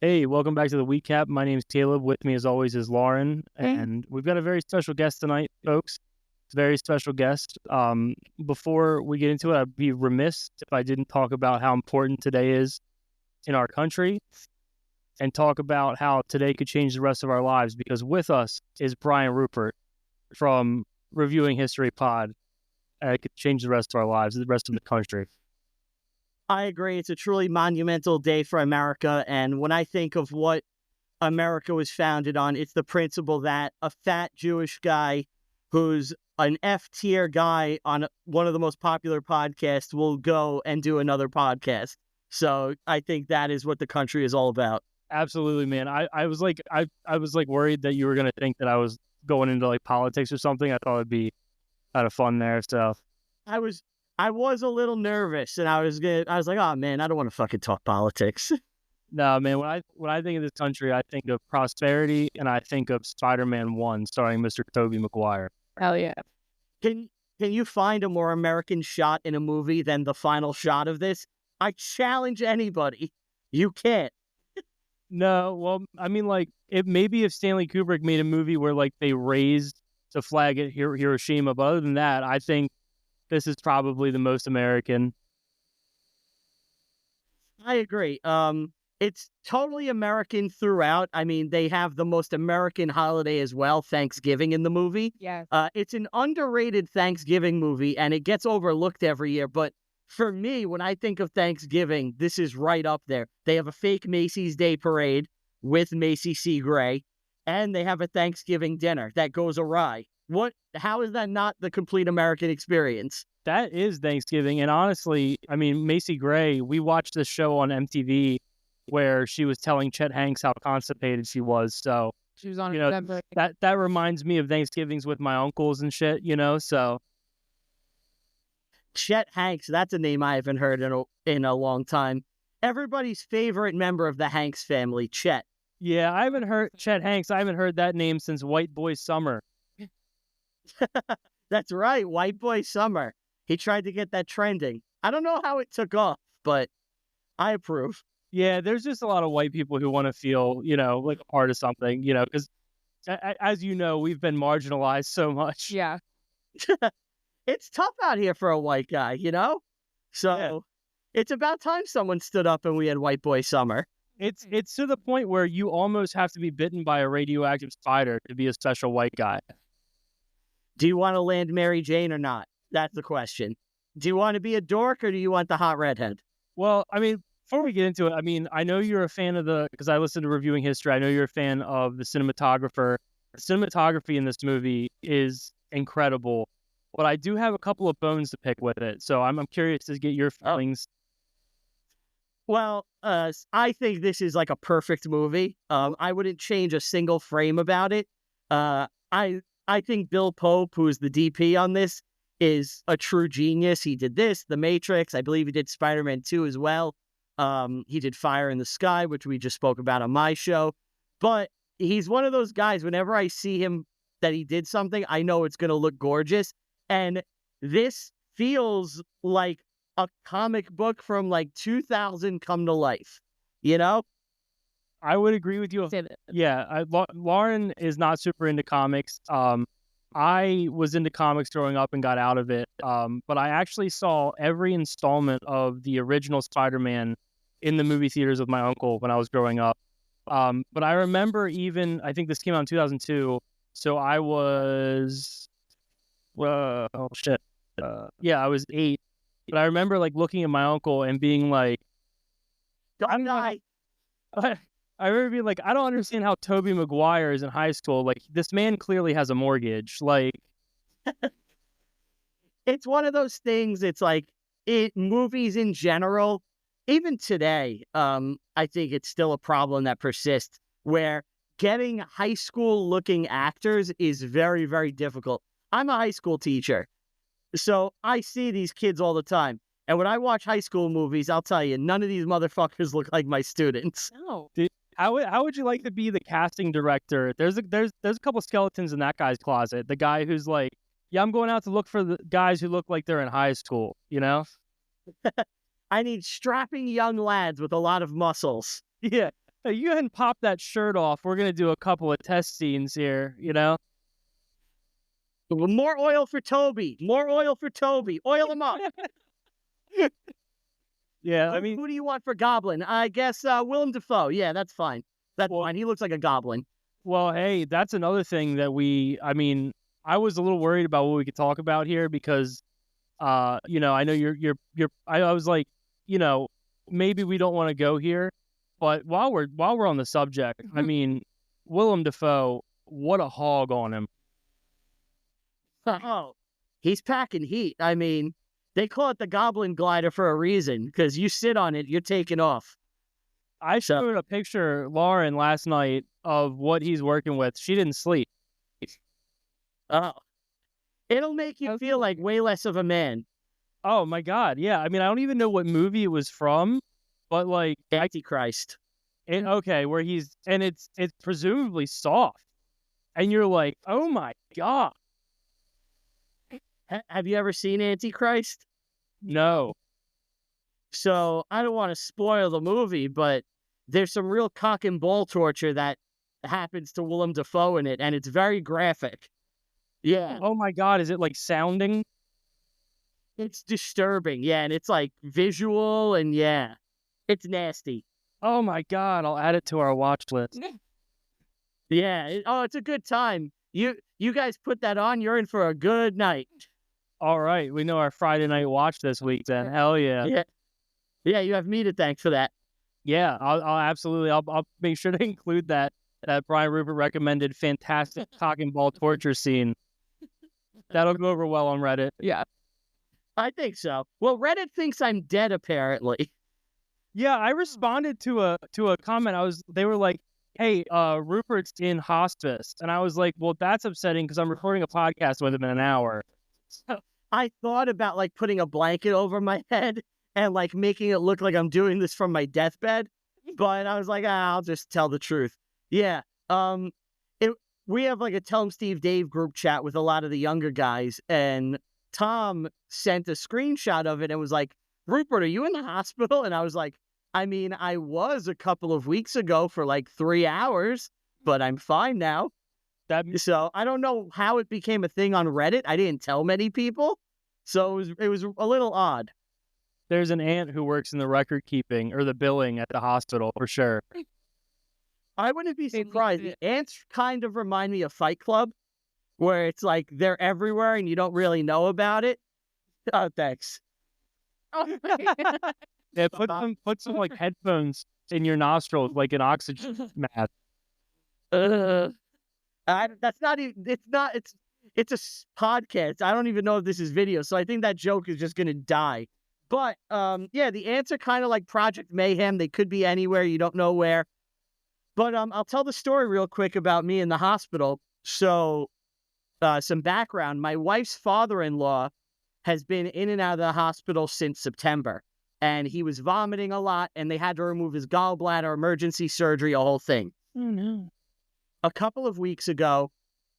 Hey, welcome back to the Recap. My name's Caleb. With me, as always, is Lauren, and we've got a very special guest tonight, folks. Very special guest. Before we get into it, I'd be remiss if I didn't talk about how important today is in our country and talk about how today could change the rest of our lives, because with us is Brian Ruppert from Reviewing History Pod. It could change the rest of our lives, the rest of the country. I agree. It's a truly monumental day for America. And when I think of what America was founded on, it's the principle that a fat Jewish guy who's an F-tier guy on one of the most popular podcasts will go and do another podcast. So I think that is what the country is all about. Absolutely, man. I was like worried that you were gonna think that I was going into like politics or something. I thought it'd be kind of fun there. So I was a little nervous, and I was like, oh man, I don't want to fucking talk politics. no, man. When I think of this country, I think of prosperity, and I think of Spiderman 1, starring Mr. Tobey Maguire. Hell yeah. Can you find a more American shot in a movie than the final shot of this? I challenge anybody. You can't. No, well, I mean, like, maybe if Stanley Kubrick made a movie where like they raised the flag at Hiroshima, but other than that, I think this is probably the most American. I agree. It's totally American throughout. I mean, they have the most American holiday as well, Thanksgiving, in the movie. Yeah. It's an underrated Thanksgiving movie, and it gets overlooked every year. But for me, when I think of Thanksgiving, this is right up there. They have a fake Macy's Day Parade with Macy C. Gray, and they have a Thanksgiving dinner that goes awry. How is that not the complete American experience? That is Thanksgiving, and honestly, I mean, Macy Gray. We watched this show on MTV where she was telling Chet Hanks how constipated she was. So She was on you know November. that reminds me of Thanksgivings with my uncles and shit. So. Chet Hanks, that's a name I haven't heard in a long time. Everybody's favorite member of the Hanks family, Chet. Yeah, I haven't heard Chet Hanks. I haven't heard that name since White Boy Summer. That's right, White Boy Summer. He tried to get that trending. I don't know how it took off, but I approve. Yeah, there's just a lot of white people who want to feel, like a part of something, because as you know, we've been marginalized so much. Yeah. It's tough out here for a white guy, So Yeah. It's about time someone stood up and we had White Boy Summer. It's to the point where you almost have to be bitten by a radioactive spider to be a special white guy. Do you want to land Mary Jane or not? That's the question. Do you want to be a dork or do you want the hot redhead? Well, I mean, before we get into it, I mean, I know you're a fan of because I listened to Reviewing History. I know you're a fan of the cinematographer. The cinematography in this movie is incredible, but I do have a couple of bones to pick with it. So I'm curious to get your feelings. Well, I think this is like a perfect movie. I wouldn't change a single frame about it. I think Bill Pope, who is the DP on this, is a true genius. He did this, The Matrix. I believe he did Spider-Man 2 as well. He did Fire in the Sky, which we just spoke about on my show. But he's one of those guys, whenever I see him that he did something, I know it's going to look gorgeous. And this feels like a comic book from like 2000 come to life, I would agree with you. Yeah, Lauren is not super into comics. I was into comics growing up and got out of it. But I actually saw every installment of the original Spider-Man in the movie theaters with my uncle when I was growing up. But I remember I think this came out in 2002. So I was, I was 8. But I remember like looking at my uncle and being like, Don't die. I remember being like, I don't understand how Tobey Maguire is in high school. Like, this man clearly has a mortgage. Like, it's one of those things. It's like movies in general, even today, I think it's still a problem that persists where getting high school looking actors is very, very difficult. I'm a high school teacher, so I see these kids all the time. And when I watch high school movies, I'll tell you, none of these motherfuckers look like my students. No. how would you like to be the casting director? There's a couple skeletons in that guy's closet. The guy who's like, yeah, I'm going out to look for the guys who look like they're in high school, I need strapping young lads with a lot of muscles. Yeah. Hey, you hadn't popped that shirt off. We're going to do a couple of test scenes here, you know? More oil for Tobey. More oil for Tobey. Oil him up. Yeah, I mean, who do you want for Goblin? I guess Willem Dafoe. Yeah, that's fine. That's fine. He looks like a goblin. well, hey, that's another thing that I mean, I was a little worried about what we could talk about here because, you know, I know I was like, you know, maybe we don't want to go here, but while we're on the subject, I mean, Willem Dafoe, what a hog on him. Oh, he's packing heat. I mean, they call it the Goblin Glider for a reason because you sit on it, you're taking off. I showed a picture, Lauren, last night of what he's working with. She didn't sleep. Oh, it'll make you feel like way less of a man. Oh my God, yeah. I mean, I don't even know what movie it was from, but like Antichrist. Okay, where it's presumably soft, and you're like, oh my God. Have you ever seen Antichrist? No. So I don't want to spoil the movie, but there's some real cock and ball torture that happens to Willem Dafoe in it, and it's very graphic. Yeah. Oh my God, is it like sounding? It's disturbing, yeah, and it's like visual, and yeah, it's nasty. Oh my God, I'll add it to our watch list. Yeah, it's a good time. You guys put that on, you're in for a good night. All right, we know our Friday night watch this week then. Hell yeah. Yeah, you have me to thank for that. Yeah, I'll absolutely. I'll make sure to include that Brian Ruppert recommended fantastic cock and ball torture scene. That'll go over well on Reddit. Yeah, I think so. Well, Reddit thinks I'm dead, apparently. Yeah, I responded to a comment. They were like, "Hey, Rupert's in hospice," and I was like, "Well, that's upsetting because I'm recording a podcast with him in an hour." So I thought about like putting a blanket over my head and like making it look like I'm doing this from my deathbed, but I was like, I'll just tell the truth. Yeah. We have like a Tell 'em Steve Dave group chat with a lot of the younger guys, and Tom sent a screenshot of it and was like, Rupert, are you in the hospital? And I was like, I mean, I was a couple of weeks ago for like 3 hours, but I'm fine now. So I don't know how it became a thing on Reddit. I didn't tell many people. So it was a little odd. There's an aunt who works in the record keeping or the billing at the hospital for sure. I wouldn't be surprised. The ants kind of remind me of Fight Club, where it's like they're everywhere and you don't really know about it. Oh, thanks. Yeah, put some like headphones in your nostrils like an oxygen mask. That's not even. It's a podcast. I don't even know if this is video, so I think that joke is just gonna die. But yeah, the ants are kind of like Project Mayhem. They could be anywhere. You don't know where. But I'll tell the story real quick about me in the hospital. So, some background. My wife's father-in-law has been in and out of the hospital since September, and he was vomiting a lot, and they had to remove his gallbladder, emergency surgery, a whole thing. Oh no. A couple of weeks ago,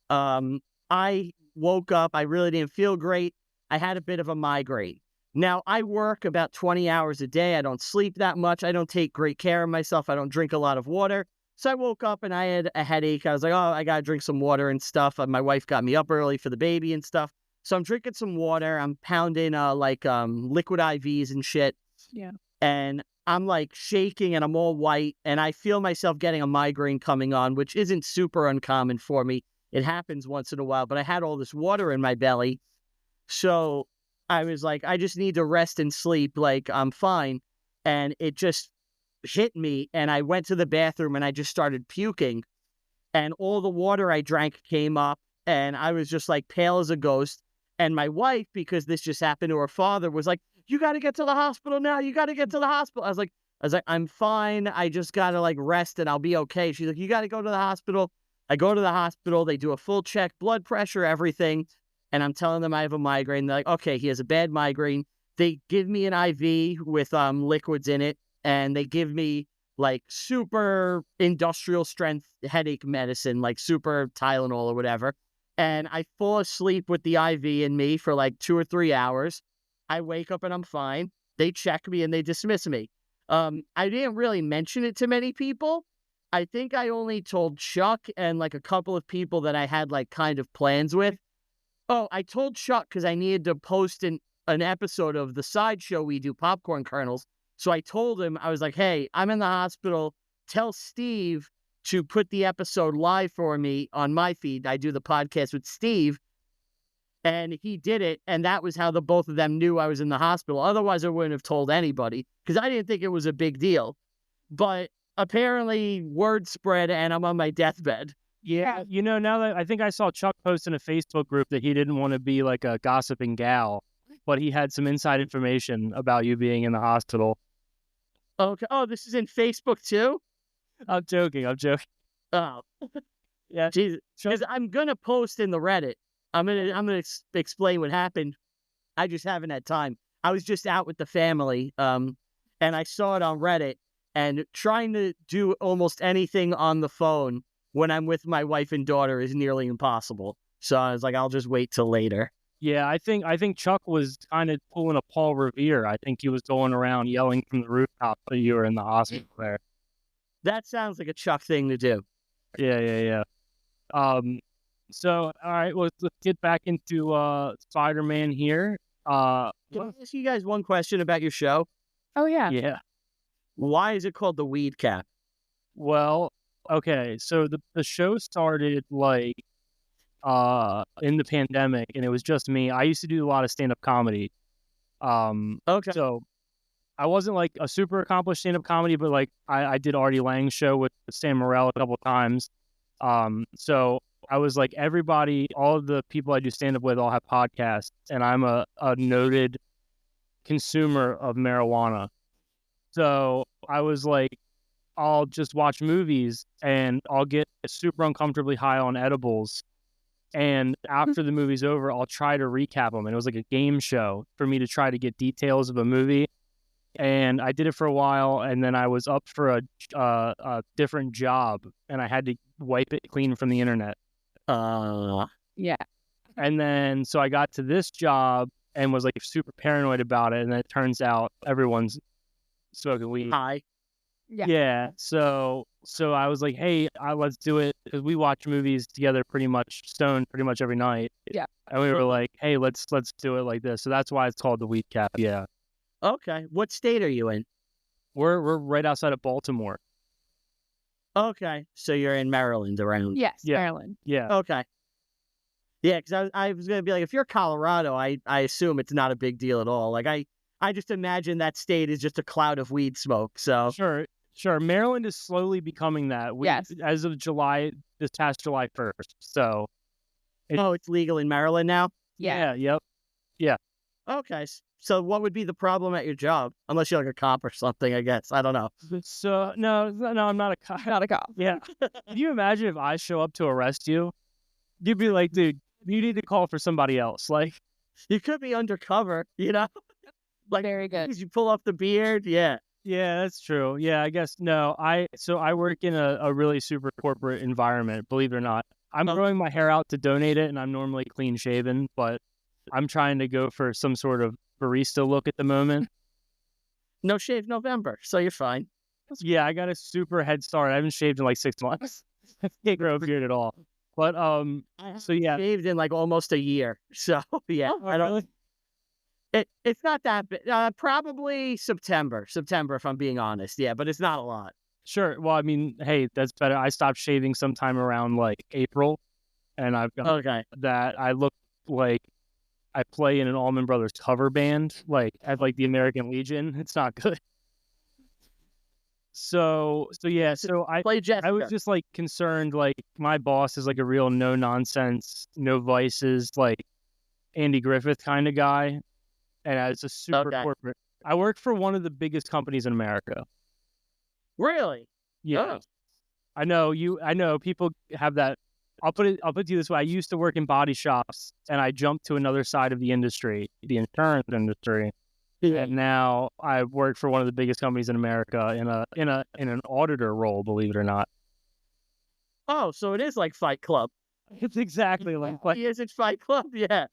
I woke up. I really didn't feel great. I had a bit of a migraine. Now, I work about 20 hours a day. I don't sleep that much. I don't take great care of myself. I don't drink a lot of water. So I woke up and I had a headache. I was like, oh, I got to drink some water and stuff. My wife got me up early for the baby and stuff. So I'm drinking some water. I'm pounding liquid IVs and shit. Yeah. And I'm like shaking and I'm all white. And I feel myself getting a migraine coming on, which isn't super uncommon for me. It happens once in a while. But I had all this water in my belly. So I was like, I just need to rest and sleep. Like, I'm fine. And it just hit me. And I went to the bathroom and I just started puking. And all the water I drank came up. And I was just like pale as a ghost. And my wife, because this just happened to her father, was like, you got to get to the hospital now. You got to get to the hospital. I was like, I'm fine. I just got to like rest and I'll be okay. She's like, you got to go to the hospital. I go to the hospital. They do a full check, blood pressure, everything. And I'm telling them I have a migraine. They're like, okay, he has a bad migraine. They give me an IV with liquids in it. And they give me like super industrial strength headache medicine, like super Tylenol or whatever. And I fall asleep with the IV in me for like 2 or 3 hours. I wake up and I'm fine. They check me and they dismiss me. I didn't really mention it to many people. I think I only told Chuck and like a couple of people that I had like kind of plans with. Oh, I told Chuck because I needed to post an episode of the sideshow we do, Popcorn Kernels. So I told him, I was like, hey, I'm in the hospital. Tell Steve to put the episode live for me on my feed. I do the podcast with Steve. And he did it. And that was how the both of them knew I was in the hospital. Otherwise, I wouldn't have told anybody because I didn't think it was a big deal. But apparently, word spread and I'm on my deathbed. Yeah, now that I think I saw Chuck post in a Facebook group that he didn't want to be like a gossiping gal, but he had some inside information about you being in the hospital. Okay. Oh, this is in Facebook too? I'm joking. Oh. Yeah. Jesus. Because I'm going to post in the Reddit. I'm gonna explain what happened. I just haven't had time. I was just out with the family, and I saw it on Reddit, and trying to do almost anything on the phone when I'm with my wife and daughter is nearly impossible. So I was like, I'll just wait till later. Yeah, I think Chuck was kind of pulling a Paul Revere. I think he was going around yelling from the rooftop that you were in the hospital there. That sounds like a Chuck thing to do. Yeah. So, all right, let's get back into Spider-Man here. Can I ask you guys one question about your show? Oh, yeah. Yeah. Why is it called The Weed Cap? Well, okay, so the show started like in the pandemic, and it was just me. I used to do a lot of stand-up comedy. Okay. So I wasn't like a super accomplished stand-up comedy, but like I did Artie Lang's show with Stan Morrell a couple of times. So I was like, everybody, all of the people I do stand-up with all have podcasts, and I'm a noted consumer of marijuana. So I was like, I'll just watch movies and I'll get super uncomfortably high on edibles. And after the movie's over, I'll try to recap them. And it was like a game show for me to try to get details of a movie. And I did it for a while, and then I was up for a different job, and I had to wipe it clean from the internet. Yeah. And then, so I got to this job and was like super paranoid about it. And then it turns out everyone's smoking weed. Hi. Yeah. So I was like, hey, let's do it. Because we watch movies together pretty much every night. Yeah. And we were like, hey, let's do it like this. So that's why it's called the Weed Cap. Yeah. Okay. What state are you in? We're right outside of Baltimore. Okay. So you're in Maryland around. Yes, Yeah. Maryland. Yeah. Okay. Yeah, because I was going to be like, if you're Colorado, I assume it's not a big deal at all. Like, I just imagine that state is just a cloud of weed smoke. So Sure. Maryland is slowly becoming that. Yes. As of this past July 1st. So. It's legal in Maryland now? Yeah. Yep. Yeah. Okay. So what would be the problem at your job? Unless you're like a cop or something, I guess. I don't know. So, no, I'm not a cop. Not a cop. Yeah. Can you imagine if I show up to arrest you? You'd be like, dude, you need to call for somebody else. Like, you could be undercover, Like, very good. You pull off the beard. Yeah. Yeah, that's true. Yeah, I guess. No, I work in a really super corporate environment, believe it or not. I'm growing my hair out to donate it, and I'm normally clean shaven, but I'm trying to go for some sort of barista look at the moment. No shave November, so you're fine. Yeah, I got a super head start. I haven't shaved in like 6 months. I can't grow a beard at all. But so yeah, shaved in like almost a year. So yeah, I don't. Really? It's not that big. Probably September, if I'm being honest. Yeah, but it's not a lot. Sure. Well, I mean, hey, that's better. I stopped shaving sometime around like April, and I've got that. I look like I play in an Allman Brothers cover band, like at like the American Legion. It's not good. So yeah. So I was just like concerned. Like my boss is like a real no nonsense, no vices, like Andy Griffith kind of guy, and it's a super corporate. I work for one of the biggest companies in America. Really? Yeah. Oh. I know people have that. I'll put it to you this way. I used to work in body shops, and I jumped to another side of the industry, the insurance industry. Yeah. And now I work for one of the biggest companies in America in an auditor role, believe it or not. Oh, so it is like Fight Club. It's exactly like Fight. Yes, it's Fight Club. Yeah.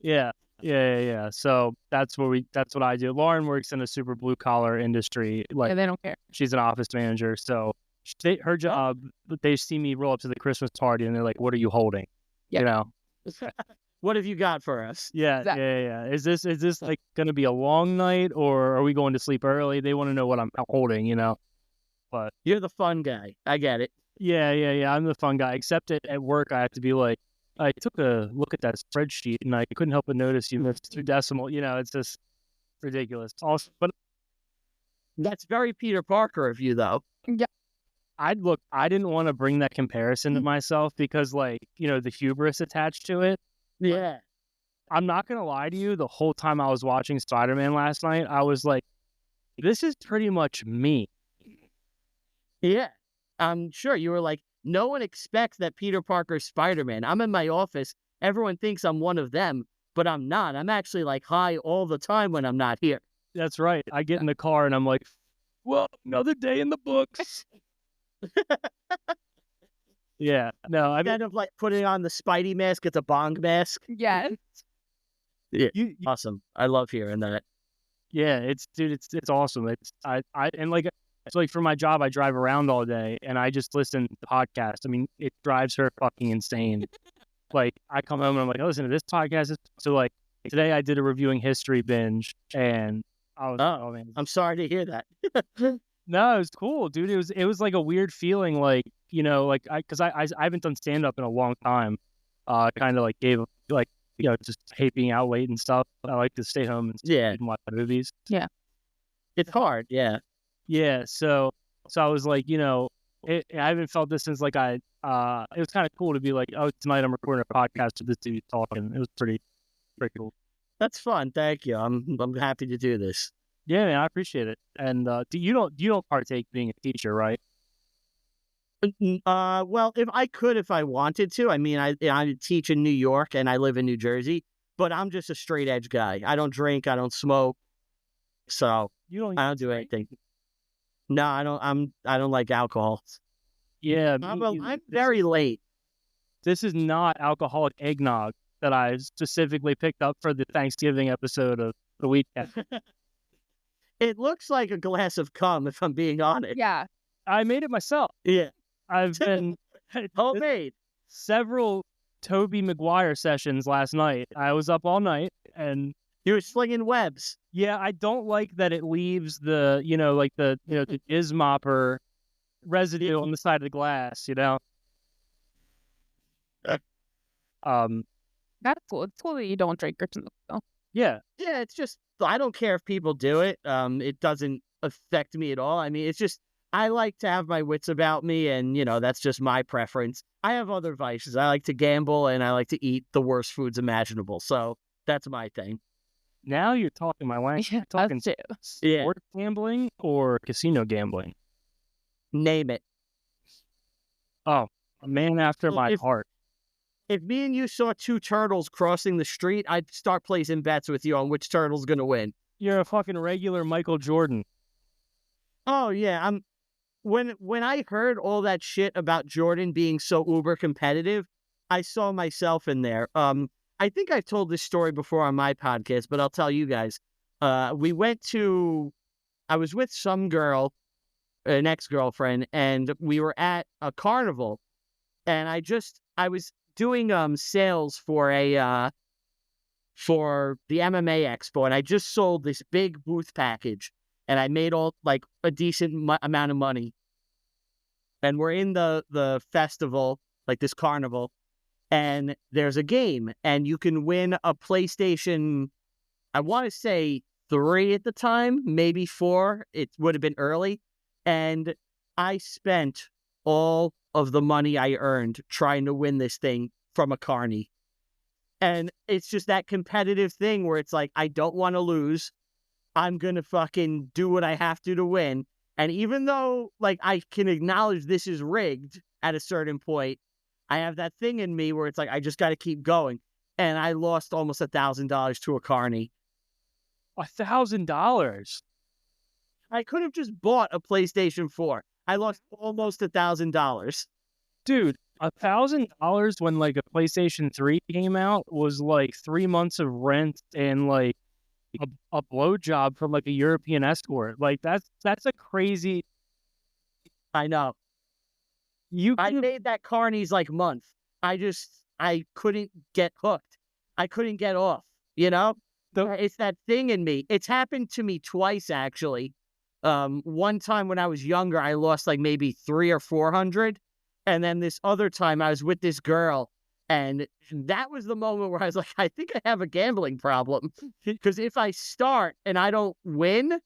Yeah. Yeah. So that's what I do. Lauren works in a super blue collar industry. Like, they don't care. She's an office manager. So her job, they see me roll up to the Christmas party and they're like, "What are you holding?" Yeah. You know? What have you got for us? Yeah. Is this like going to be a long night, or are we going to sleep early? They want to know what I'm holding, you know? But you're the fun guy. I get it. Yeah. I'm the fun guy, except at work, I have to be like, I took a look at that spreadsheet and I couldn't help but notice you missed 2 decimal. You know, it's just ridiculous. Also, but that's very Peter Parker of you, though. Yeah. I didn't want to bring that comparison to myself because, like, you know, the hubris attached to it. Yeah. I'm not going to lie to you. The whole time I was watching Spider-Man last night, I was like, this is pretty much me. Yeah. I'm sure you were like, no one expects that Peter Parker's Spider-Man. I'm in my office. Everyone thinks I'm one of them, but I'm not. I'm actually like high all the time when I'm not here. That's right. I get in the car and I'm like, well, another day in the books. Yeah. No, I mean, kind of like putting on the Spidey mask. It's a Bong mask. Yeah. Yeah. Awesome. I love hearing that. Yeah, it's awesome. And like, so like for my job, I drive around all day and I just listen to podcasts. I mean, it drives her fucking insane. Like, I come home and I'm like, oh, listen to this podcast. So like today I did a reviewing history binge and I was, oh man, I'm sorry to hear that. No, it was cool, dude. It was like a weird feeling, like, you know, like because I haven't done stand up in a long time. Kind of like gave like, you know, just hate being out late and stuff. I like to stay home and watch movies. Yeah, it's hard. Yeah. So I was like, you know, I haven't felt this since like it was kind of cool to be like, oh, tonight I'm recording a podcast with this dude talking. It was pretty cool. That's fun. Thank you. I'm happy to do this. Yeah, man, I appreciate it. And you don't partake being a teacher, right? Well, if I wanted to. I mean, I teach in New York and I live in New Jersey, but I'm just a straight edge guy. I don't drink, I don't smoke, so I don't do anything. No, I don't like alcohol. Yeah, I'm very late. This is not alcoholic eggnog that I specifically picked up for the Thanksgiving episode of the weekend. It looks like a glass of cum, if I'm being honest. Yeah. I made it myself. Yeah. I've been homemade. Several Tobey Maguire sessions last night. I was up all night and you were slinging webs. Yeah, I don't like that it leaves the, you know, like the jizz mopper residue on the side of the glass, you know. That's cool. It's cool that you don't drink or smoke, though. Yeah. Yeah, it's just, I don't care if people do it. It doesn't affect me at all. I mean, it's just, I like to have my wits about me, and, you know, that's just my preference. I have other vices. I like to gamble, and I like to eat the worst foods imaginable. So that's my thing. Now you're talking my language. You're talking sport gambling or casino gambling? Name it. Oh, a man after my heart. If me and you saw 2 turtles crossing the street, I'd start placing bets with you on which turtle's going to win. You're a fucking regular Michael Jordan. Oh, yeah. When I heard all that shit about Jordan being so uber competitive, I saw myself in there. I think I've told this story before on my podcast, but I'll tell you guys. I was with some girl, an ex-girlfriend, and we were at a carnival, and I was doing sales for for the MMA Expo, and I just sold this big booth package, and I made like a decent amount of money. And we're in the festival, like this carnival, and there's a game, and you can win a PlayStation, I want to say 3 at the time, maybe 4. It would have been early. And I spent all of the money I earned trying to win this thing from a carny. And it's just that competitive thing where it's like, I don't want to lose. I'm going to fucking do what I have to win. And even though, like, I can acknowledge this is rigged at a certain point, I have that thing in me where it's like, I just got to keep going. And I lost almost $1,000 to a carny. $1,000? I could have just bought a PlayStation 4. I lost almost $1,000. Dude, $1,000 when like a PlayStation 3 came out was like 3 months of rent and like a blowjob from like a European escort. Like that's a crazy. I know. I made that Carney's like month. I couldn't get hooked. I couldn't get off. You know, it's that thing in me. It's happened to me twice actually. One time when I was younger, I lost like maybe 300 or 400. And then this other time I was with this girl, and that was the moment where I was like, I think I have a gambling problem. Because if I start and I don't win,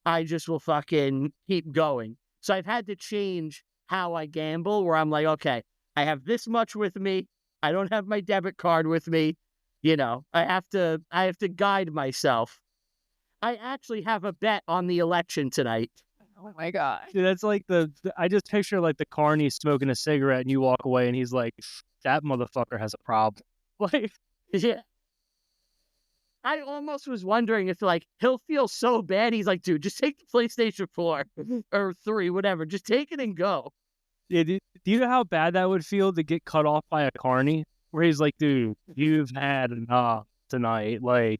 I just will fucking keep going. So I've had to change how I gamble, where I'm like, okay, I have this much with me. I don't have my debit card with me. You know, I have to guide myself. I actually have a bet on the election tonight. Oh my God. Dude, that's like I just picture like the Carney smoking a cigarette and you walk away and he's like, that motherfucker has a problem. Like, yeah. I almost was wondering if like he'll feel so bad. He's like, dude, just take the PlayStation 4 or 3, whatever. Just take it and go. Yeah, do you know how bad that would feel to get cut off by a Carney? Where he's like, dude, you've had enough tonight. Like,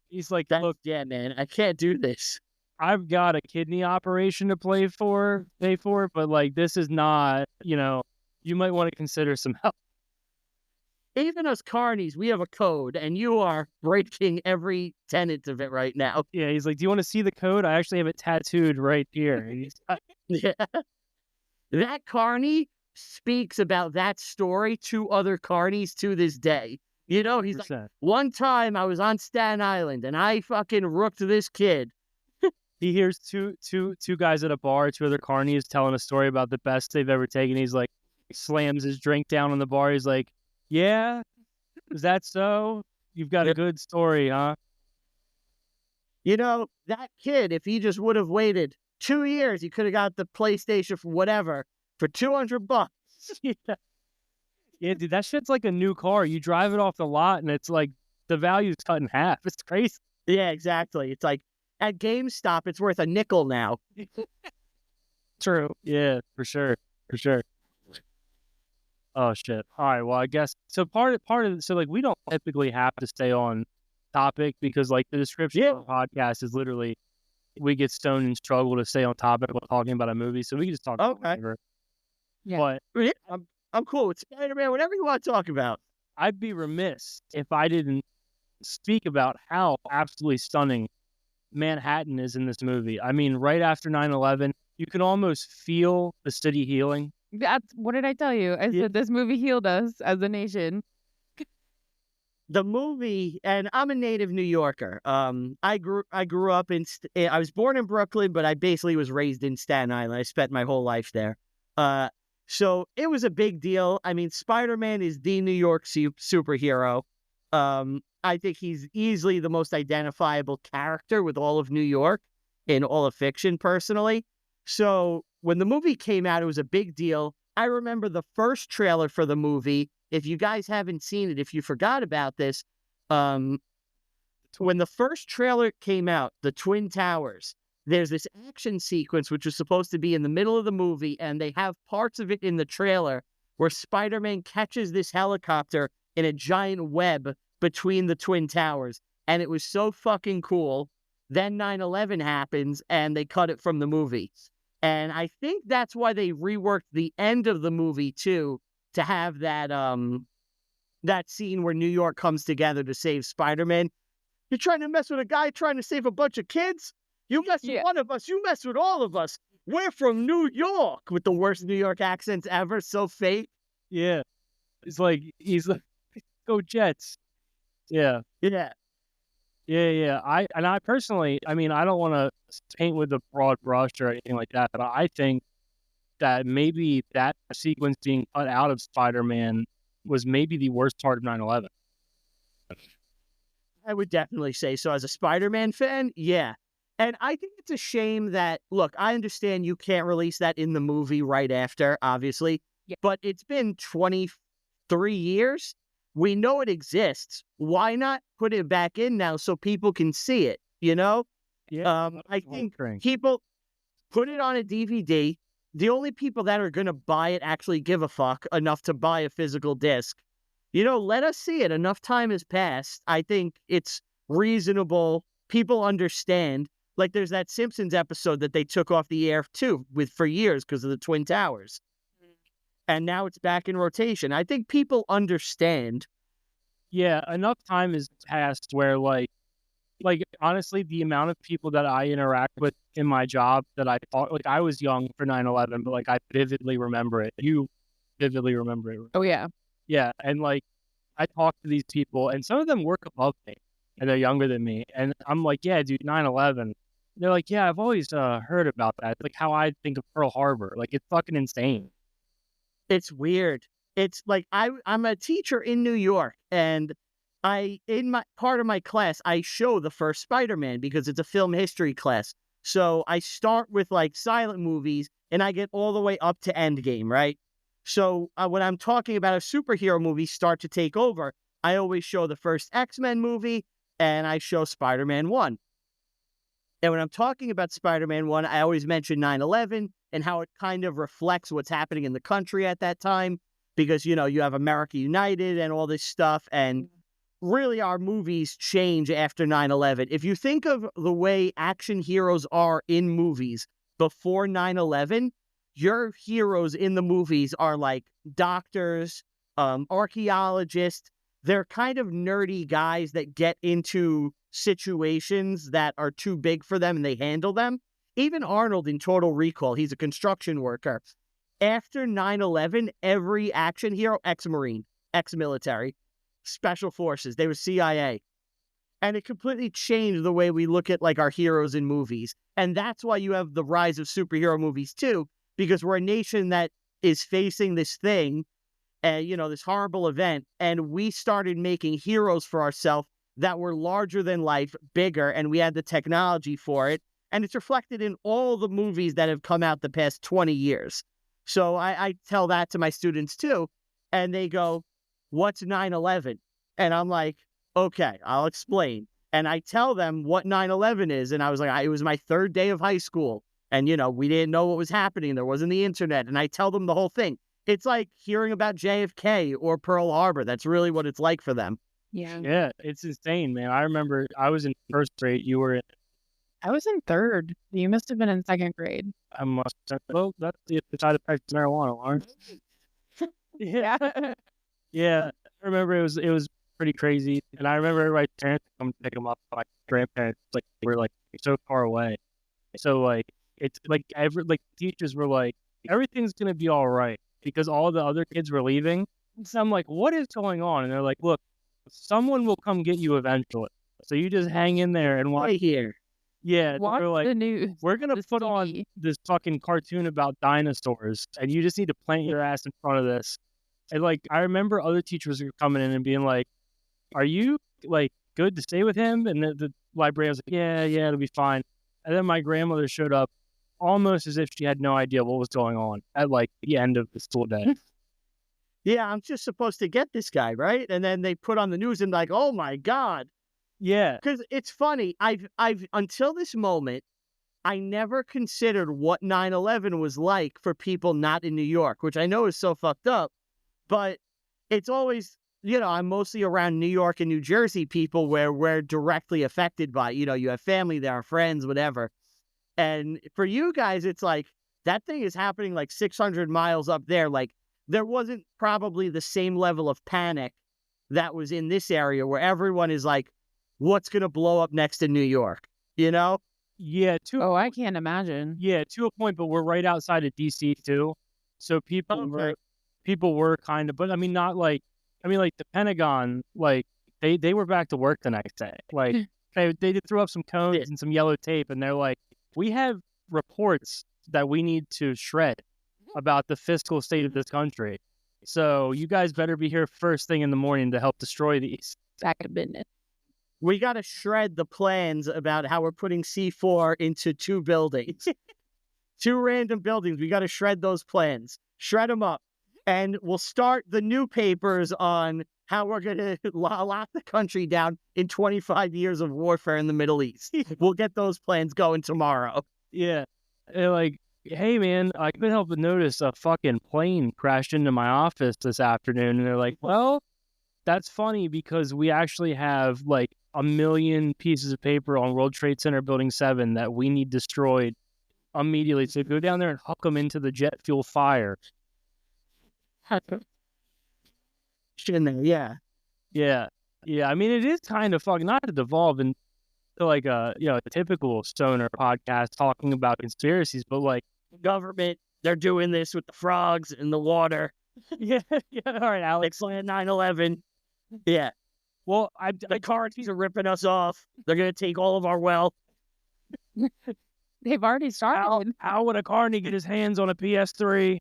he's like, look, yeah, man, I can't do this. I've got a kidney operation to pay for, but like, this is not, you know, you might want to consider some help. Even us Carnies, we have a code, and you are breaking every tenet of it right now. Yeah, he's like, do you want to see the code? I actually have it tattooed right here. Yeah. That Carney speaks about that story to other Carnies to this day. You know, he's 100%. Like, one time I was on Staten Island, and I fucking rooked this kid. He hears two guys at a bar, two other Carnies telling a story about the best they've ever taken. He's like, slams his drink down on the bar. He's like, yeah, is that so? You've got a good story, huh? You know, that kid, if he just would have waited 2 years, he could have got the PlayStation for whatever for $200. Yeah, dude, that shit's like a new car. You drive it off the lot, and it's like the value's cut in half. It's crazy. Yeah, exactly. It's like at GameStop, it's worth a nickel now. True. Yeah, for sure. Oh shit. All right. Well, I guess so. Part of so like we don't typically have to stay on topic because like the description of the podcast is literally we get stoned and struggle to stay on topic while talking about a movie, so we can just talk about whatever. Yeah. But I'm cool with Spider-Man. Whatever you want to talk about. I'd be remiss if I didn't speak about how absolutely stunning Manhattan is in this movie. I mean, right after 9/11, you can almost feel the city healing. What did I tell you? I said this movie healed us as a nation. The movie, and I'm a native New Yorker. I grew up I was born in Brooklyn, but I basically was raised in Staten Island. I spent my whole life there. So it was a big deal. I mean, Spider-Man is the New York superhero. I think he's easily the most identifiable character with all of New York in all of fiction, personally. So when the movie came out, it was a big deal. I remember the first trailer for the movie. If you guys haven't seen it, if you forgot about this, when the first trailer came out, the Twin Towers, there's this action sequence which was supposed to be in the middle of the movie, and they have parts of it in the trailer where Spider-Man catches this helicopter in a giant web between the Twin Towers, and it was so fucking cool. Then 9/11 happens, and they cut it from the movie. And I think that's why they reworked the end of the movie, too, to have that that scene where New York comes together to save Spider-Man. You're trying to mess with a guy trying to save a bunch of kids? You mess with one of us, you mess with all of us. We're from New York, with the worst New York accents ever, so fake. Yeah. He's like, go Jets. Yeah. I personally, I mean, I don't want to paint with a broad brush or anything like that, but I think that maybe that sequence being cut out of Spider-Man was maybe the worst part of 9/11. I would definitely say so. As a Spider-Man fan, yeah. And I think it's a shame that, look, I understand you can't release that in the movie right after, obviously, but it's been 23 years. We know it exists. Why not put it back in now so people can see it, you know? Yeah. I think people put it on a DVD, the only people that are going to buy it actually give a fuck enough to buy a physical disc. Let us see it. Enough time has passed. I think it's reasonable. People understand. Like there's that Simpsons episode that they took off the air too for years because of the Twin Towers. And now it's back in rotation. I think people understand. Yeah, enough time has passed where like honestly, the amount of people that I interact with in my job that I thought, like I was young for 9/11, but like I vividly remember it. You vividly remember it. Oh yeah. Yeah, and like I talk to these people, and some of them work above me, and they're younger than me, and I'm like, yeah, dude, 9/11. They're like, yeah, I've always heard about that. Like how I think of Pearl Harbor. Like it's fucking insane. It's weird. It's like I'm a teacher in New York, and in my part of my class, I show the first Spider-Man because it's a film history class. So I start with like silent movies, and I get all the way up to Endgame, right? So when I'm talking about a superhero movie start to take over, I always show the first X-Men movie, and I show Spider-Man 1. And when I'm talking about Spider-Man 1, I always mention 9/11 and how it kind of reflects what's happening in the country at that time. Because, you have America United and all this stuff. And really, our movies change after 9/11. If you think of the way action heroes are in movies before 9/11, your heroes in the movies are like doctors, archaeologists. They're kind of nerdy guys that get into situations that are too big for them and they handle them. Even Arnold in Total Recall, he's a construction worker. After 9/11, every action hero, ex-Marine, ex-military, special forces, they were CIA. And it completely changed the way we look at like our heroes in movies. And that's why you have the rise of superhero movies too, because we're a nation that is facing this thing, this horrible event. And we started making heroes for ourselves that were larger than life, bigger, and we had the technology for it. And it's reflected in all the movies that have come out the past 20 years. So I tell that to my students too. And they go, what's 9/11? And I'm like, okay, I'll explain. And I tell them what 9/11 is. And I was like, it was my third day of high school. And, we didn't know what was happening. There wasn't the internet. And I tell them the whole thing. It's like hearing about JFK or Pearl Harbor. That's really what it's like for them. Yeah. Yeah, it's insane, man. I remember I was in first grade. You were in... I was in third. You must have been in second grade. I must have... Well, that's the side effect of marijuana, Lauren. Yeah. Yeah, I remember it was pretty crazy. And I remember everybody's parents come pick them up. My grandparents, like, were like so far away. So like it's like teachers were like, everything's gonna be all right because all the other kids were leaving. So I'm like, what is going on? And they're like, look, someone will come get you eventually. So you just hang in there and watch. Right here. Yeah, watch like, the news. We're gonna put on this fucking cartoon about dinosaurs, and you just need to plant your ass in front of this. And like, I remember other teachers were coming in and being like, "Are you like good to stay with him?" And the librarian was like, "Yeah, it'll be fine." And then my grandmother showed up, almost as if she had no idea what was going on at like the end of the school day. Yeah, I'm just supposed to get this guy, right? And then they put on the news and like, oh my God. Yeah. Because it's funny, I've until this moment, I never considered what 9/11 was like for people not in New York, which I know is so fucked up. But it's always, I'm mostly around New York and New Jersey people where we're directly affected by, you have family there, friends, whatever. And for you guys, it's like, that thing is happening like 600 miles up there. Like, there wasn't probably the same level of panic that was in this area where everyone is like, what's going to blow up next in New York? Yeah. I can't imagine. Yeah, to a point, but we're right outside of DC too. So people were kind of, but I mean, not like, like the Pentagon, like they were back to work the next day. Like they threw up some cones and some yellow tape, and they're like, we have reports that we need to shred about the fiscal state of this country. So you guys better be here first thing in the morning to help destroy these. Back to business. We got to shred the plans about how we're putting C4 into 2 buildings. 2 random buildings. We got to shred those plans. Shred them up. And we'll start the new papers on how we're going to lock the country down in 25 years of warfare in the Middle East. We'll get those plans going tomorrow. Yeah. Like, hey man, I couldn't help but notice a fucking plane crashed into my office this afternoon. And they're like, well, that's funny because we actually have like 1 million pieces of paper on World Trade Center Building 7 that we need destroyed immediately. So go down there and hook them into the jet fuel fire. In there, yeah. Yeah. Yeah. I mean, it is kind of fucking, not to devolve into like a typical stoner podcast talking about conspiracies, but like government, they're doing this with the frogs in the water. Yeah. All right, Alex. They planned 9/11. Yeah. Well, the carnies are ripping us off. They're going to take all of our wealth. They've already started. How would a carny get his hands on a PS3?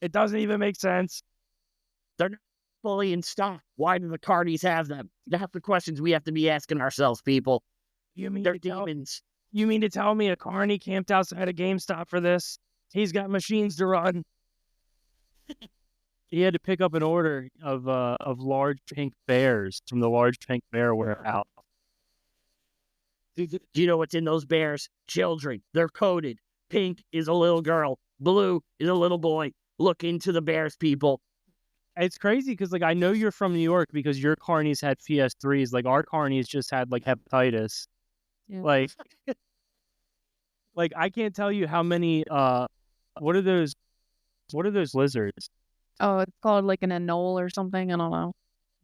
It doesn't even make sense. They're not fully in stock. Why do the carnies have them? That's the questions we have to be asking ourselves, people. They're demons. You mean to tell me a carny camped outside a GameStop for this? He's got machines to run. He had to pick up an order of large pink bears from the large pink bear warehouse. Do you know what's in those bears? Children. They're coded. Pink is a little girl. Blue is a little boy. Look into the bears, people. It's crazy because, like, I know you're from New York because your carnies had PS3s. Like, our carnies just had, like, hepatitis. Yeah. Like, I can't tell you how many, what are those lizards? Oh, it's called, like, an anole or something. I don't know.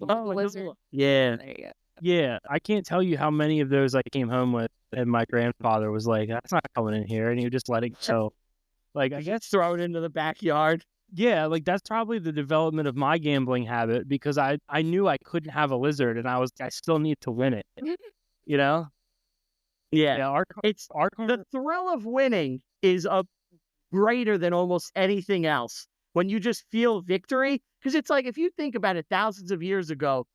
Oh, lizard. Yeah. There you go. Yeah, I can't tell you how many of those I came home with, and my grandfather was like, that's not coming in here, and he would just let it go. Like, I guess throw it into the backyard. Yeah, like, that's probably the development of my gambling habit, because I knew I couldn't have a lizard, and I still need to win it, you know? Yeah, the thrill of winning is greater than almost anything else. When you just feel victory, because it's like, if you think about it, thousands of years ago,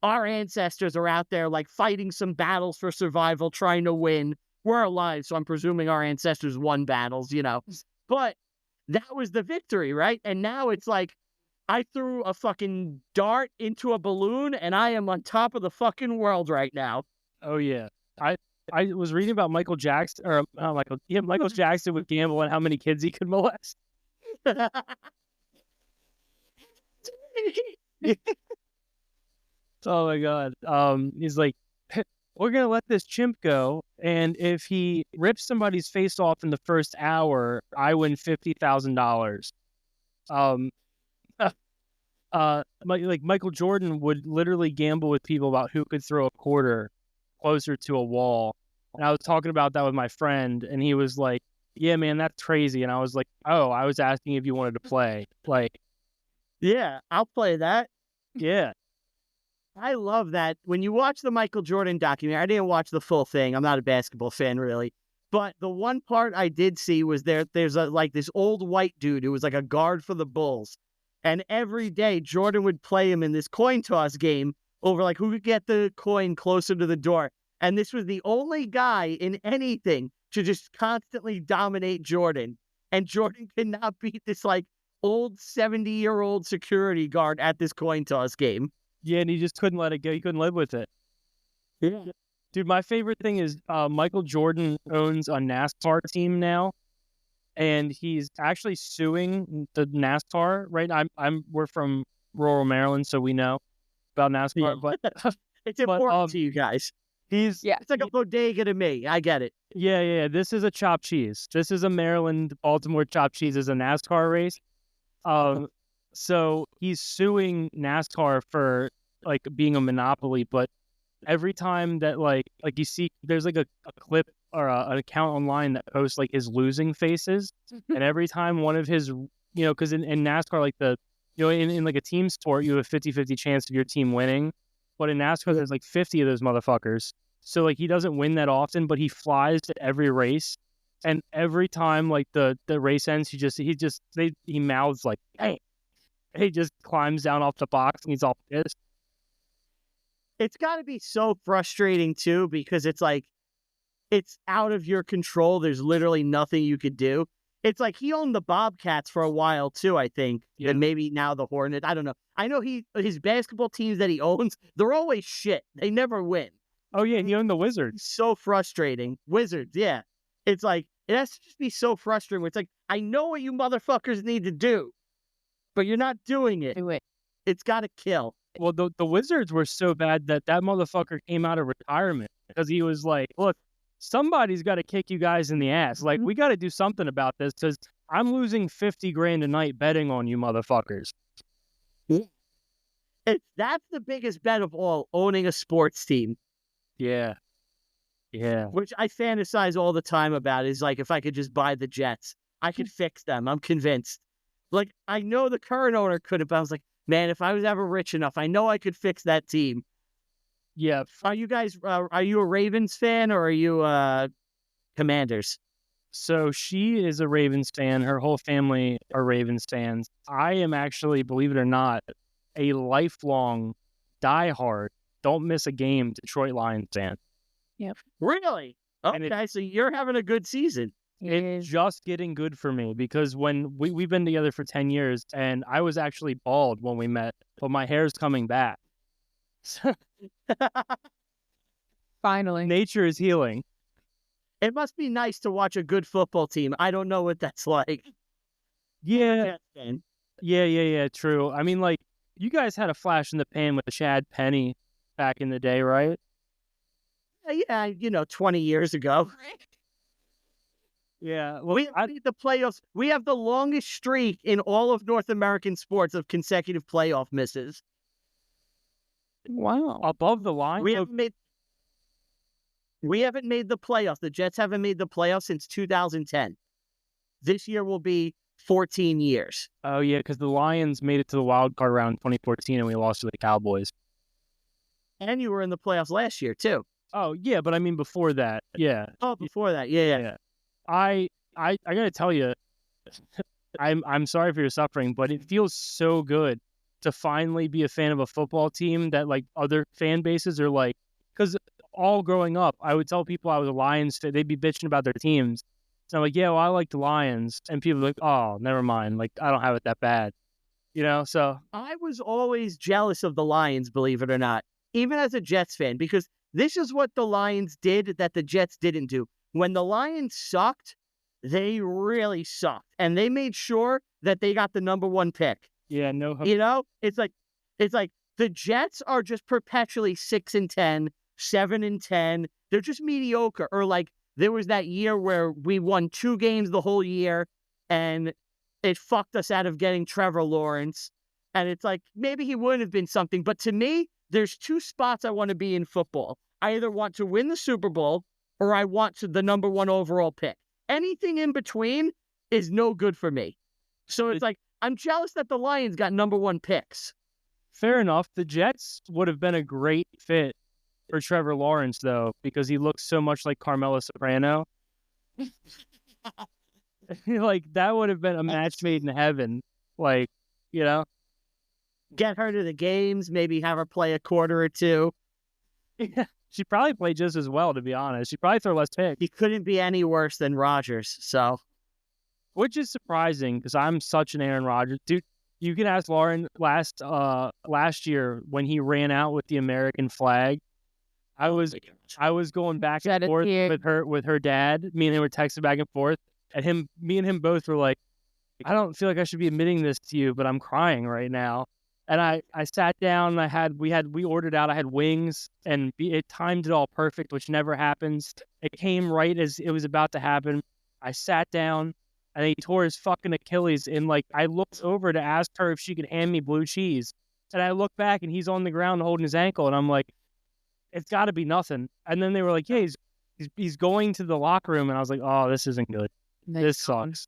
our ancestors are out there like fighting some battles for survival, trying to win. We're alive, so I'm presuming our ancestors won battles, but that was the victory, right? And now it's like, I threw a fucking dart into a balloon and I am on top of the fucking world right now. Oh yeah. I was reading about Michael Jackson, or Michael Jackson would gamble and how many kids he could molest. Oh my God. He's like, we're going to let this chimp go, and if he rips somebody's face off in the first hour, I win $50,000. Like Michael Jordan would literally gamble with people about who could throw a quarter closer to a wall. And I was talking about that with my friend, and he was like, yeah, man, that's crazy. And I was like, oh, I was asking if you wanted to play. Like, yeah, I'll play that. Yeah. I love that. When you watch the Michael Jordan documentary, I didn't watch the full thing. I'm not a basketball fan, really. But the one part I did see was there's this old white dude who was like a guard for the Bulls. And every day, Jordan would play him in this coin toss game over like who could get the coin closer to the door. And this was the only guy in anything to just constantly dominate Jordan. And Jordan could not beat this like old 70-year-old security guard at this coin toss game. Yeah, and he just couldn't let it go. He couldn't live with it. Yeah. Dude, my favorite thing is Michael Jordan owns a NASCAR team now, and he's actually suing the NASCAR, right? We're from rural Maryland, so we know about NASCAR, but it's important to you guys. It's like a bodega to me. I get it. Yeah. This is a chopped cheese. This is a Maryland Baltimore chopped cheese. Is a NASCAR race. So he's suing NASCAR for like being a monopoly, but every time that like you see, there's like a clip or an account online that posts like his losing faces, and every time one of his, because in NASCAR, like in like a team sport, you have a 50-50 chance of your team winning, but in NASCAR there's like 50 of those motherfuckers. So like he doesn't win that often, but he flies to every race, and every time like the race ends, he mouths like, hey. He just climbs down off the box and he's all pissed. It's got to be so frustrating, too, because it's like, it's out of your control. There's literally nothing you could do. It's like he owned the Bobcats for a while, too, I think. Yeah. And maybe now the Hornets. I don't know. I know his basketball teams that he owns, they're always shit. They never win. Oh, yeah. He owned the Wizards. So frustrating. Wizards, yeah. It's like, It has to just be so frustrating. Where it's like, I know what you motherfuckers need to do, but you're not doing it. It's got to kill. Well, the Wizards were so bad that motherfucker came out of retirement because he was like, look, somebody's got to kick you guys in the ass. Like, we got to do something about this because I'm losing $50,000 a night betting on you motherfuckers. That's the biggest bet of all, owning a sports team. Yeah. Yeah. Which I fantasize all the time about is like, if I could just buy the Jets, I could fix them. I'm convinced. Like, I know the current owner could have, but I was like, man, if I was ever rich enough, I know I could fix that team. Yeah. Are you guys, are you a Ravens fan or are you Commanders? So she is a Ravens fan. Her whole family are Ravens fans. I am actually, believe it or not, a lifelong, diehard, don't miss a game Detroit Lions fan. Yep. Really? Okay, so you're having a good season. It's just getting good for me because when we've been together for 10 years and I was actually bald when we met, but my hair's coming back. Finally. Nature is healing. It must be nice to watch a good football team. I don't know what that's like. Yeah. Yeah, true. I mean, like, you guys had a flash in the pan with Chad Penny back in the day, right? Yeah, 20 years ago. Yeah. Well, we have made the playoffs. We have the longest streak in all of North American sports of consecutive playoff misses. Wow. Above the line? We haven't made the playoffs. The Jets haven't made the playoffs since 2010. This year will be 14 years. Oh, yeah, because the Lions made it to the wild card round in 2014 and we lost to the Cowboys. And you were in the playoffs last year, too. Oh, yeah, but I mean before that. Yeah. Oh, before that. Yeah. I gotta tell you, I'm sorry for your suffering, but it feels so good to finally be a fan of a football team that like other fan bases are like, because all growing up, I would tell people I was a Lions fan. They'd be bitching about their teams. So I'm like, yeah, well, I like the Lions. And people are like, oh, never mind. Like, I don't have it that bad. So. I was always jealous of the Lions, believe it or not, even as a Jets fan, because this is what the Lions did that the Jets didn't do. When the Lions sucked, they really sucked. And they made sure that they got the number 1 pick. Yeah, no. It's like the Jets are just perpetually 6-10, 7-10. They're just mediocre. Or like there was that year where we won 2 games the whole year and it fucked us out of getting Trevor Lawrence. And it's like, maybe he wouldn't have been something. But to me, there's 2 spots I want to be in football. I either want to win the Super Bowl or I want the number 1 overall pick. Anything in between is no good for me. So it's like, I'm jealous that the Lions got number 1 picks. Fair enough. The Jets would have been a great fit for Trevor Lawrence, though, because he looks so much like Carmelo Soprano. Like, that would have been a match made in heaven. Like, Get her to the games, maybe have her play a quarter or 2. Yeah. She'd probably play just as well, to be honest. She'd probably throw less picks. He couldn't be any worse than Rodgers, so. Which is surprising, because I'm such an Aaron Rodgers. Dude, you can ask Lauren last year when he ran out with the American flag. I was going back and forth with her dad. Me and him were texting back and forth. And me and him both were like, I don't feel like I should be admitting this to you, but I'm crying right now. And I sat down and we ordered out. I had wings and it timed it all perfect, which never happens. It came right as it was about to happen. I sat down and he tore his fucking Achilles. And like, I looked over to ask her if she could hand me blue cheese. And I look back and he's on the ground holding his ankle. And I'm like, it's got to be nothing. And then they were like, yeah, he's going to the locker room. And I was like, oh, this isn't good. This sucks.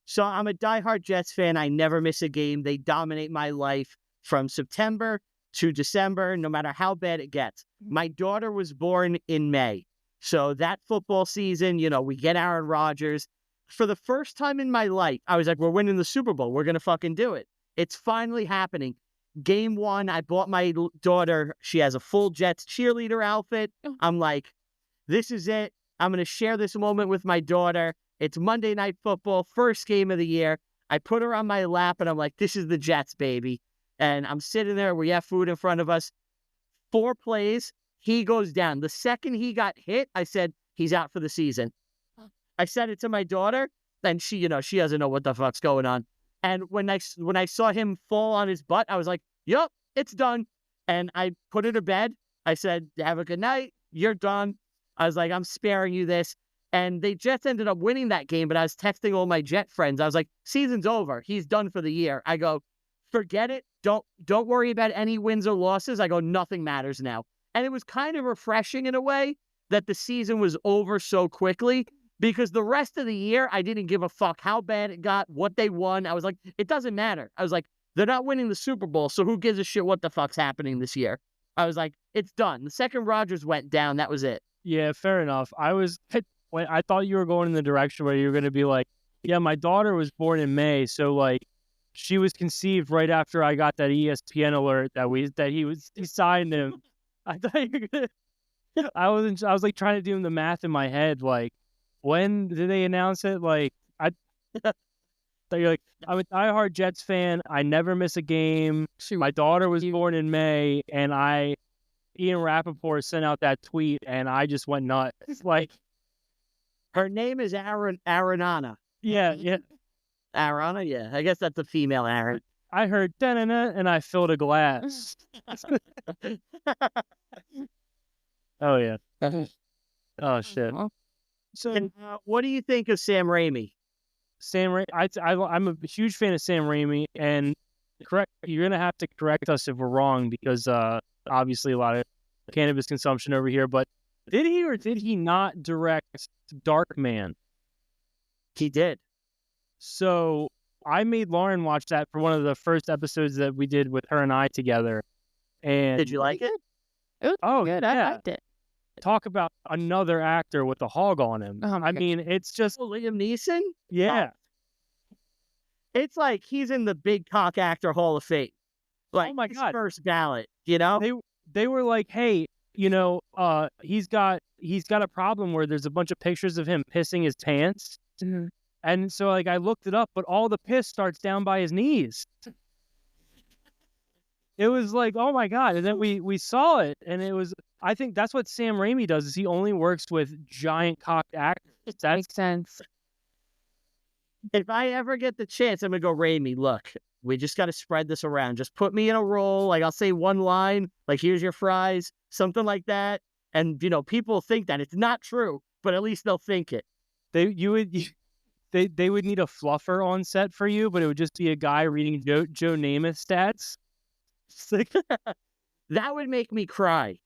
So I'm a diehard Jets fan. I never miss a game. They dominate my life from September to December, no matter how bad it gets. My daughter was born in May. So that football season, we get Aaron Rodgers. For the first time in my life, I was like, we're winning the Super Bowl. We're going to fucking do it. It's finally happening. Game 1, I bought my daughter. She has a full Jets cheerleader outfit. I'm like, this is it. I'm going to share this moment with my daughter. It's Monday Night Football, first game of the year. I put her on my lap, and I'm like, this is the Jets, baby. And I'm sitting there. We have food in front of us. 4 plays, he goes down. The second he got hit, I said, he's out for the season. I said it to my daughter, and she doesn't know what the fuck's going on. And when I saw him fall on his butt, I was like, yup, it's done. And I put her to bed. I said, have a good night. You're done. I was like, I'm sparing you this. And they just ended up winning that game. But I was texting all my Jet friends. I was like, season's over. He's done for the year. I go, forget it. Don't worry about any wins or losses. I go, nothing matters now. And it was kind of refreshing in a way that the season was over so quickly, because the rest of the year, I didn't give a fuck how bad it got, what they won. I was like, it doesn't matter. I was like, they're not winning the Super Bowl, so who gives a shit what the fuck's happening this year? I was like, it's done. The second Rodgers went down, that was it. Yeah, fair enough. I thought you were going in the direction where you were going to be like, yeah, my daughter was born in May, so like she was conceived right after I got that ESPN alert that he signed him. I thought you were gonna, I was like trying to do the math in my head, like, when did they announce it? Like, you're like, I'm a diehard Jets fan. I never miss a game. My daughter was born in May, and Ian Rappaport sent out that tweet, and I just went nuts. Like, her name is Aronana. Yeah. Arana, yeah. I guess that's a female Aaron. I heard da-na-na, and I filled a glass. Oh, yeah. Oh, shit. So, what do you think of Sam Raimi? Sam Raimi, I'm a huge fan of Sam Raimi, and you're gonna have to correct us if we're wrong, because obviously a lot of cannabis consumption over here. But did he or did he not direct Darkman? He did. So I made Lauren watch that for one of the first episodes that we did with her and I together. And did you like it? It was good. Yeah. I liked it. Talk about another actor with a hog on him. I mean, it's just Liam Neeson. Yeah, it's like he's in the Big Cock Actor Hall of Fame. Like, oh my God, first ballot. You know, they were like, hey, he's got a problem where there's a bunch of pictures of him pissing his pants, and so like I looked it up, but all the piss starts down by his knees. It was like, oh my God. And then we saw it, and it was, I think that's what Sam Raimi does, is he only works with giant cocked actors. That makes sense. If I ever get the chance, I'm going to go, Raimi, look, we just got to spread this around. Just put me in a role. Like, I'll say one line, like, here's your fries, something like that. And, people think that. It's not true, but at least they'll think it. They would need a fluffer on set for you, but it would just be a guy reading Joe Namath stats. That would make me cry.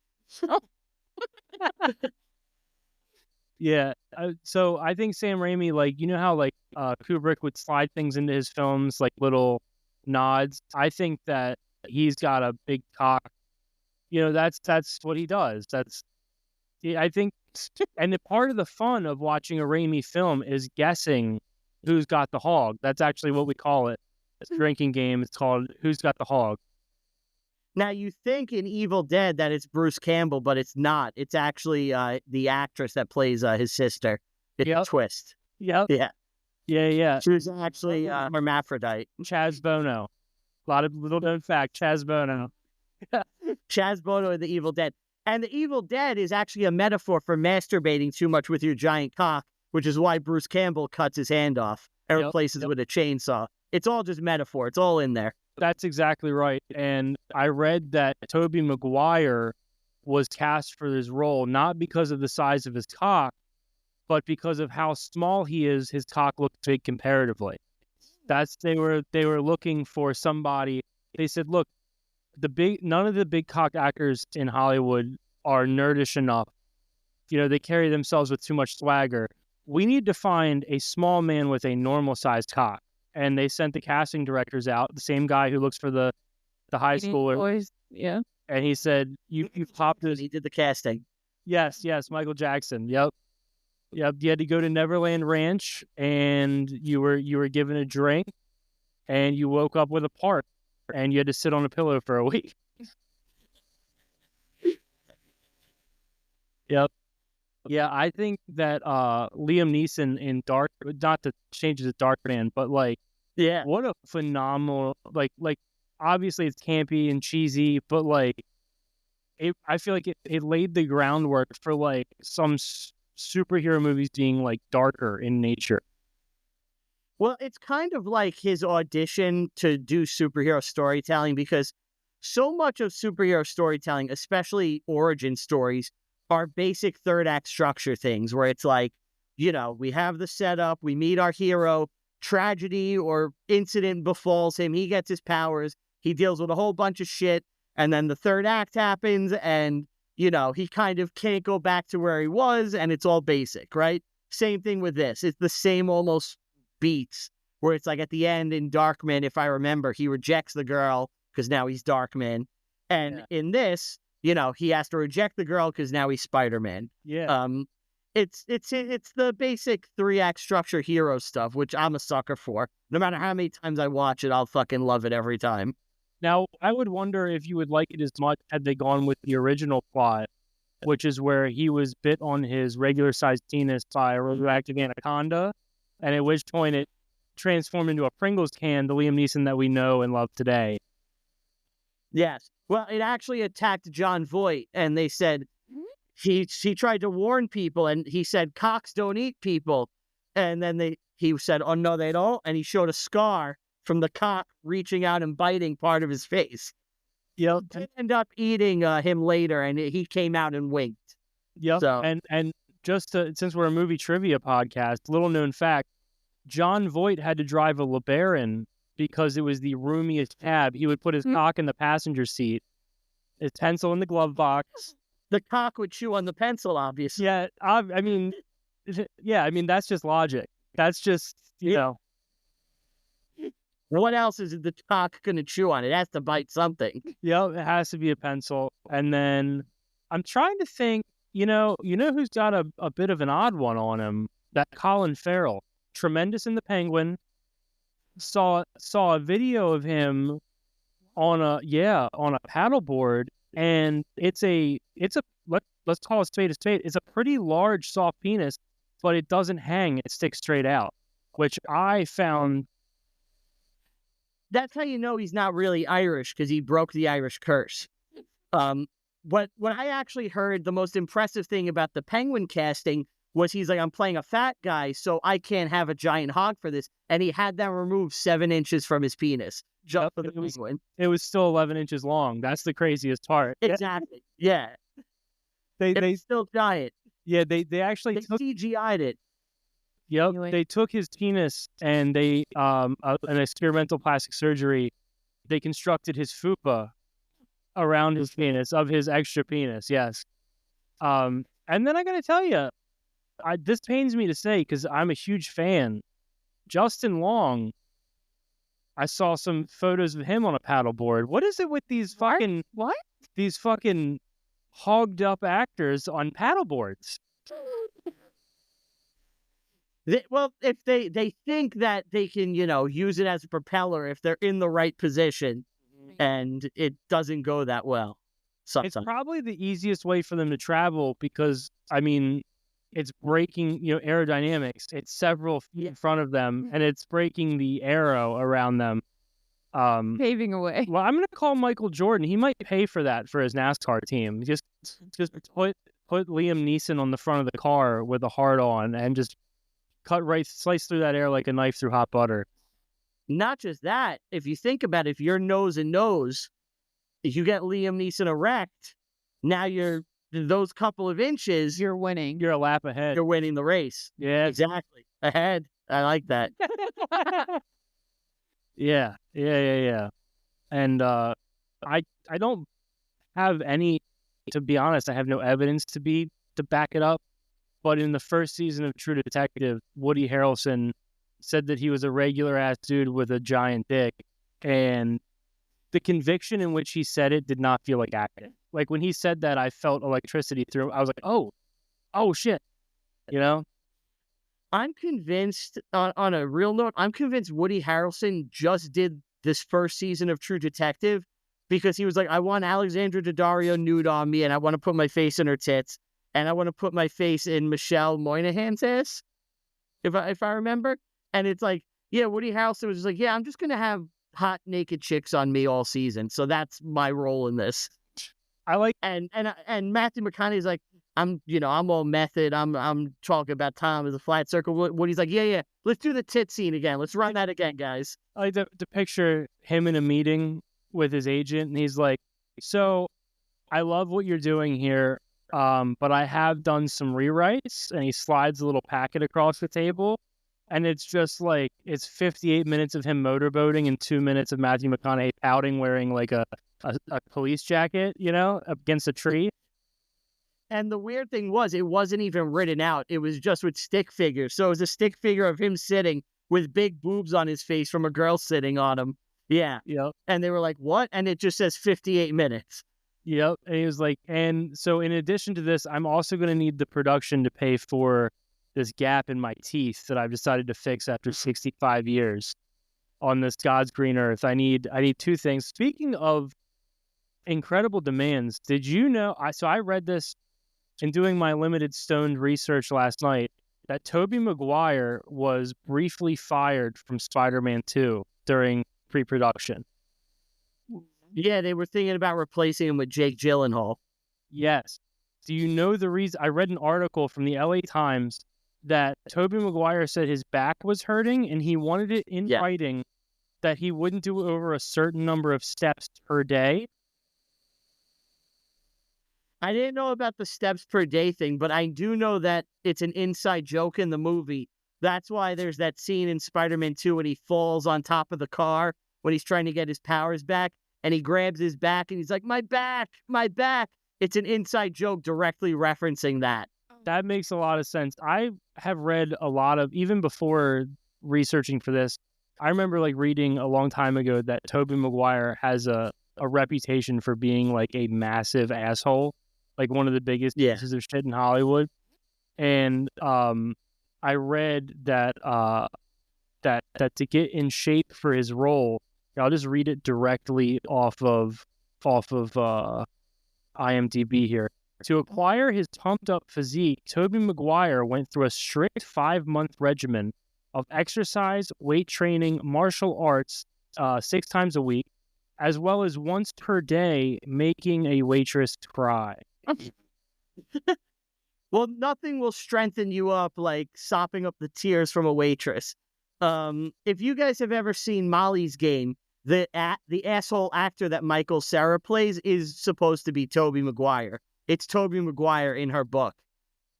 Yeah. So I think Sam Raimi, like, how like Kubrick would slide things into his films, like little nods. I think that he's got a big cock. That's what he does. I think, and the part of the fun of watching a Raimi film is guessing who's got the hog. That's actually what we call it. It's a drinking game. It's called Who's Got the Hog. Now, you think in Evil Dead that it's Bruce Campbell, but it's not. It's actually the actress that plays his sister. It's a twist. Yep. Yeah. She was actually hermaphrodite. Chaz Bono. A lot of little known fact, Chaz Bono. Chaz Bono in the Evil Dead. And the Evil Dead is actually a metaphor for masturbating too much with your giant cock, which is why Bruce Campbell cuts his hand off and replaces it with a chainsaw. It's all just metaphor. It's all in there. That's exactly right. And I read that Tobey Maguire was cast for this role, not because of the size of his cock, but because of how small he is. His cock looked big comparatively. They were looking for somebody. They said, look, none of the big cock actors in Hollywood are nerdish enough. They carry themselves with too much swagger. We need to find a small man with a normal sized cock. And they sent the casting directors out, the same guy who looks for the high schooler. Boys. Yeah. And he said, you popped this. He did the casting. Yes, Michael Jackson. Yep. You had to go to Neverland Ranch, and you were given a drink, and you woke up with a part, and you had to sit on a pillow for a week. Yep. Yeah, I think that Liam Neeson in not to change it to Darkman, but like, yeah, what a phenomenal, like obviously it's campy and cheesy, but like, I feel like it laid the groundwork for like some superhero movies being like darker in nature. Well, it's kind of like his audition to do superhero storytelling, because so much of superhero storytelling, especially origin stories, are basic third act structure things where it's like, we have the setup, we meet our hero, tragedy or incident befalls him, he gets his powers, he deals with a whole bunch of shit, and then the third act happens, and, he kind of can't go back to where he was, and it's all basic, right? Same thing with this. It's the same almost beats, where it's like at the end in Darkman, if I remember, he rejects the girl because now he's Darkman. And in this, he has to reject the girl because now he's Spider-Man. Yeah. It's the basic 3-act structure hero stuff, which I'm a sucker for. No matter how many times I watch it, I'll fucking love it every time. Now, I would wonder if you would like it as much had they gone with the original plot, which is where he was bit on his regular-sized penis by a radioactive anaconda, and at which point it transformed into a Pringles can, the Liam Neeson that we know and love today. Yes. Well, it actually attacked John Voight, and they said he tried to warn people, and he said, cocks don't eat people. And then he said, oh, no, they don't. And he showed a scar from the cock reaching out and biting part of his face. Yep. He ended up eating him later, and he came out and winked. Yep. So. And just since we're a movie trivia podcast, little known fact, John Voight had to drive a LeBaron because it was the roomiest cab. He would put his cock in the passenger seat, his pencil in the glove box. The cock would chew on the pencil, obviously. Yeah, I mean, that's just logic. That's just, What else is the cock going to chew on? It has to bite something. Yep, it has to be a pencil. And then I'm trying to think, who's got a bit of an odd one on him? That Colin Farrell. Tremendous in The Penguin. Saw a video of him on a paddleboard, and it's a let's call a spade a spade. It's a pretty large soft penis, but it doesn't hang, it sticks straight out, which I found. That's how you know he's not really Irish, because he broke the Irish curse. What I actually heard, the most impressive thing about the Penguin casting was he's like, I'm playing a fat guy, so I can't have a giant hog for this. And he had them remove 7 inches from his penis just for the Penguin. It was still 11 inches long. That's the craziest part. Exactly. Yeah. It's still giant. Yeah, they actually CGI'd it. Yep. They took his penis and they an experimental plastic surgery. They constructed his fupa around his penis, of his extra penis. Yes. And then I gotta tell you, this pains me to say because I'm a huge fan. Justin Long, I saw some photos of him on a paddleboard. What is it with these fucking these fucking hogged up actors on paddleboards? If they think that they can, use it as a propeller if they're in the right position, and it doesn't go that well. Sometimes. It's probably the easiest way for them to travel because, it's breaking, aerodynamics. It's several feet in front of them, and it's breaking the aero around them. Paving a way. Well, I'm going to call Michael Jordan. He might pay for that for his NASCAR team. Just put Liam Neeson on the front of the car with a hard on and just slice through that air like a knife through hot butter. Not just that. If you think about it, if you're nose and nose, if you get Liam Neeson erect, now those couple of inches, you're winning. You're a lap ahead. You're winning the race. Yeah. Exactly. Ahead. I like that. Yeah. And I don't have any, to be honest, I have no evidence to back it up. But in the first season of True Detective, Woody Harrelson said that he was a regular ass dude with a giant dick, and the conviction in which he said it did not feel like acting. Like when he said that, I felt electricity through. I was like, oh shit, I'm convinced, on a real note, I'm convinced Woody Harrelson just did this first season of True Detective because he was like, I want Alexandra Daddario nude on me, and I want to put my face in her tits, and I want to put my face in Michelle Moynihan's ass, if I remember. And it's like, yeah, Woody Harrelson was just like, yeah, I'm just going to have hot naked chicks on me all season. So that's my role in this. I like and Matthew McConaughey's like, I'm all method. I'm talking about time as a flat circle. Woody's like, yeah, let's do the tit scene again. Let's run that again, guys. I like to picture him in a meeting with his agent, and he's like, so I love what you're doing here, but I have done some rewrites, and he slides a little packet across the table, and it's just like, it's 58 minutes of him motorboating and 2 minutes of Matthew McConaughey pouting wearing like a police jacket, against a tree. And the weird thing was, it wasn't even written out. It was just with stick figures. So it was a stick figure of him sitting with big boobs on his face from a girl sitting on him. Yeah. Yep. And they were like, what? And it just says 58 minutes. Yep. And he was like, and so in addition to this, I'm also going to need the production to pay for this gap in my teeth that I've decided to fix after 65 years on this God's green earth. I need 2 things. Speaking of incredible demands, did you know, I read this in doing my limited stoned research last night, that Tobey Maguire was briefly fired from Spider-Man 2 during pre-production. Yeah, they were thinking about replacing him with Jake Gyllenhaal. Yes. Do you know the reason? I read an article from the LA Times that Tobey Maguire said his back was hurting and he wanted it in writing that he wouldn't do over a certain number of steps per day. I didn't know about the steps per day thing, but I do know that it's an inside joke in the movie. That's why there's that scene in Spider-Man 2 when he falls on top of the car when he's trying to get his powers back, and he grabs his back and he's like, my back, my back. It's an inside joke directly referencing that. That makes a lot of sense. I have read a lot of, even before researching for this, I remember like reading a long time ago that Tobey Maguire has a reputation for being like a massive asshole, like one of the biggest pieces of shit in Hollywood. And I read that that to get in shape for his role, I'll just read it directly off of IMDb here. To acquire his pumped-up physique, Tobey Maguire went through a strict 5-month regimen of exercise, weight training, martial arts 6 times a week, as well as once per day making a waitress cry. Well, nothing will strengthen you up like sopping up the tears from a waitress. If you guys have ever seen Molly's Game, the asshole actor that Michael Cera plays is supposed to be Tobey Maguire. It's Tobey Maguire in her book.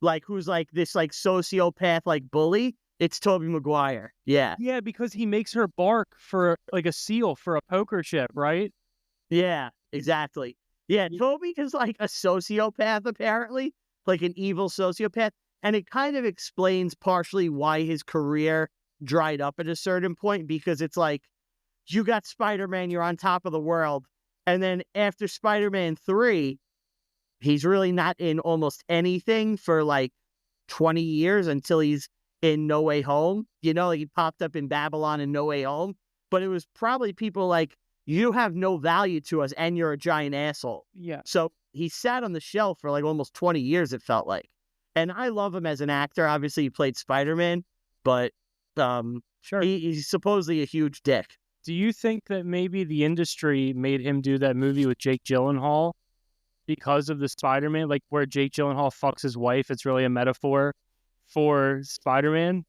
Like, who's like this like sociopath, like bully. It's Tobey Maguire. Yeah. Yeah, because he makes her bark for like a seal for a poker chip, right? Yeah, exactly. Yeah, Tobey is like a sociopath, apparently, like an evil sociopath. And it kind of explains partially why his career dried up at a certain point, because it's like, you got Spider-Man, you're on top of the world. And then after Spider-Man 3, he's really not in almost anything for like 20 years until he's in No Way Home. Like he popped up in Babylon and No Way Home. But it was probably people like, you have no value to us and you're a giant asshole. Yeah. So he sat on the shelf for like almost 20 years, it felt like. And I love him as an actor. Obviously, he played Spider-Man, but sure, he's supposedly a huge dick. Do you think that maybe the industry made him do that movie with Jake Gyllenhaal because of the Spider-Man, like where Jake Gyllenhaal fucks his wife? It's really a metaphor for Spider-Man.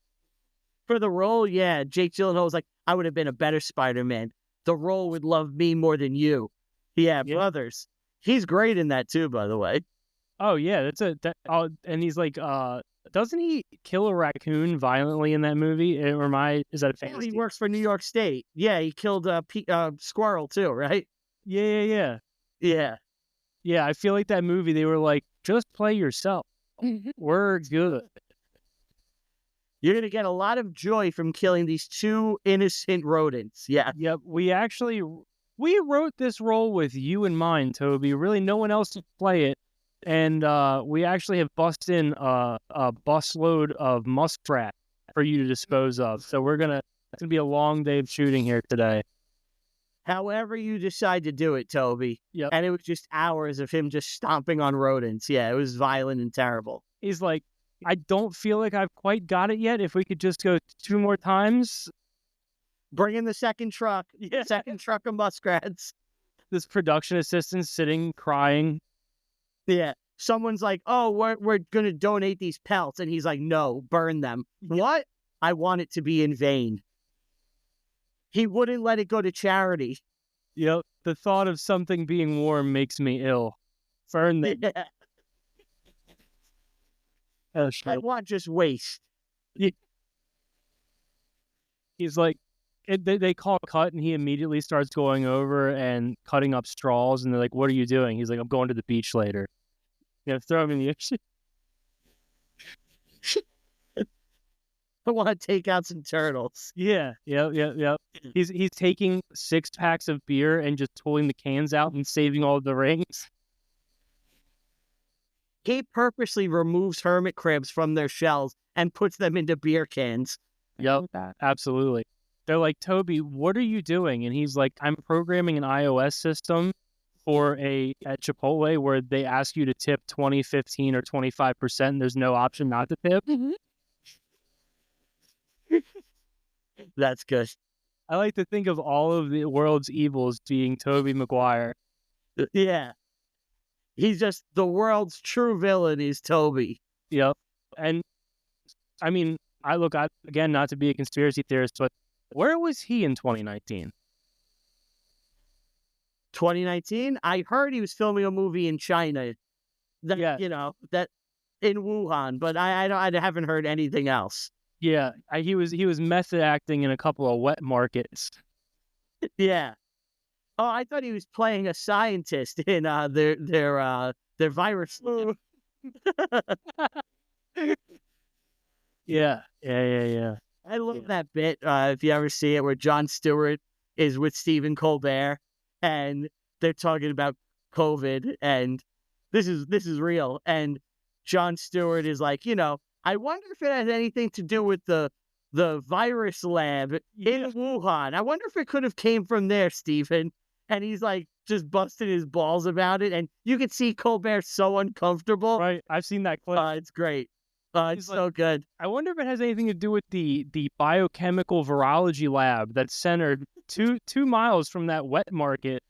For the role, yeah, Jake Gyllenhaal was like, I would have been a better Spider-Man. The role would love me more than you. Yeah, brothers. He's great in that too, by the way. Oh yeah, and he's like, doesn't he kill a raccoon violently in that movie? Is that a fantasy? He works for New York State. Yeah, he killed a squirrel too, right? Yeah. Yeah, I feel like that movie, they were like, just play yourself. We're good. You're going to get a lot of joy from killing these 2 innocent rodents. Yeah. Yep. We wrote this role with you in mind, Toby. Really, no one else to play it. And we actually have busted in a busload of muskrat for you to dispose of. So it's going to be a long day of shooting here today. However you decide to do it, Toby. Yep. And it was just hours of him just stomping on rodents. Yeah, it was violent and terrible. He's like, I don't feel like I've quite got it yet. If we could just go 2 more times. Bring in the second truck. Yeah. Second truck of muskrats. This production assistant sitting, crying. Yeah. someone's like, oh, we're going to donate these pelts. And he's like, no, burn them. What? I want it to be in vain. He wouldn't let it go to charity. Yep. The thought of something being warm makes me ill. Burn them. Yeah. I want just waste. He's like, they call cut, and he immediately starts going over and cutting up straws. And they're like, what are you doing? He's like, I'm going to the beach later. Throw him in the ocean. I want to take out some turtles. Yeah. He's taking 6 packs of beer and just pulling the cans out and saving all the rings. He purposely removes hermit crabs from their shells and puts them into beer cans. Yep, absolutely. They're like, Tobey, what are you doing? And he's like, I'm programming an iOS system for at Chipotle where they ask you to tip 20, 15, or 25%. And there's no option not to tip. Mm-hmm. That's good. I like to think of all of the world's evils being Tobey Maguire. Yeah. He's just the world's true villain is Tobey. Yep. And I mean, again, not to be a conspiracy theorist, but where was he in 2019? 2019? I heard he was filming a movie in China. That in Wuhan, but I haven't heard anything else. Yeah, he was method acting in a couple of wet markets. Yeah. Oh, I thought he was playing a scientist in their virus flu. Yeah. I love that bit. If you ever see it, where Jon Stewart is with Stephen Colbert, and they're talking about COVID, and this is real. And Jon Stewart is like, I wonder if it has anything to do with the virus lab in Wuhan. I wonder if it could have came from there, Stephen. And he's like just busting his balls about it, and you can see Colbert so uncomfortable. Right, I've seen that clip. It's great. It's so good. I wonder if it has anything to do with the biochemical virology lab that's centered 2 miles from that wet market.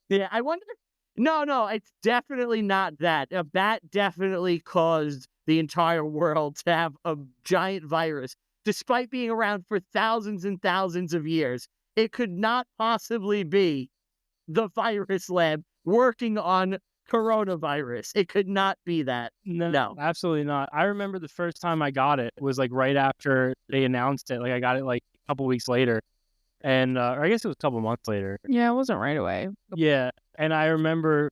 Yeah, I wonder. No, it's definitely not that. A bat definitely caused the entire world to have a giant virus, despite being around for thousands and thousands of years. It could not possibly be the virus lab working on coronavirus. It could not be that. No, absolutely not. I remember the first time I got it was like right after they announced it. Like I got it like a couple weeks later, and or I guess it was a couple months later. Yeah, it wasn't right away. Yeah, and I remember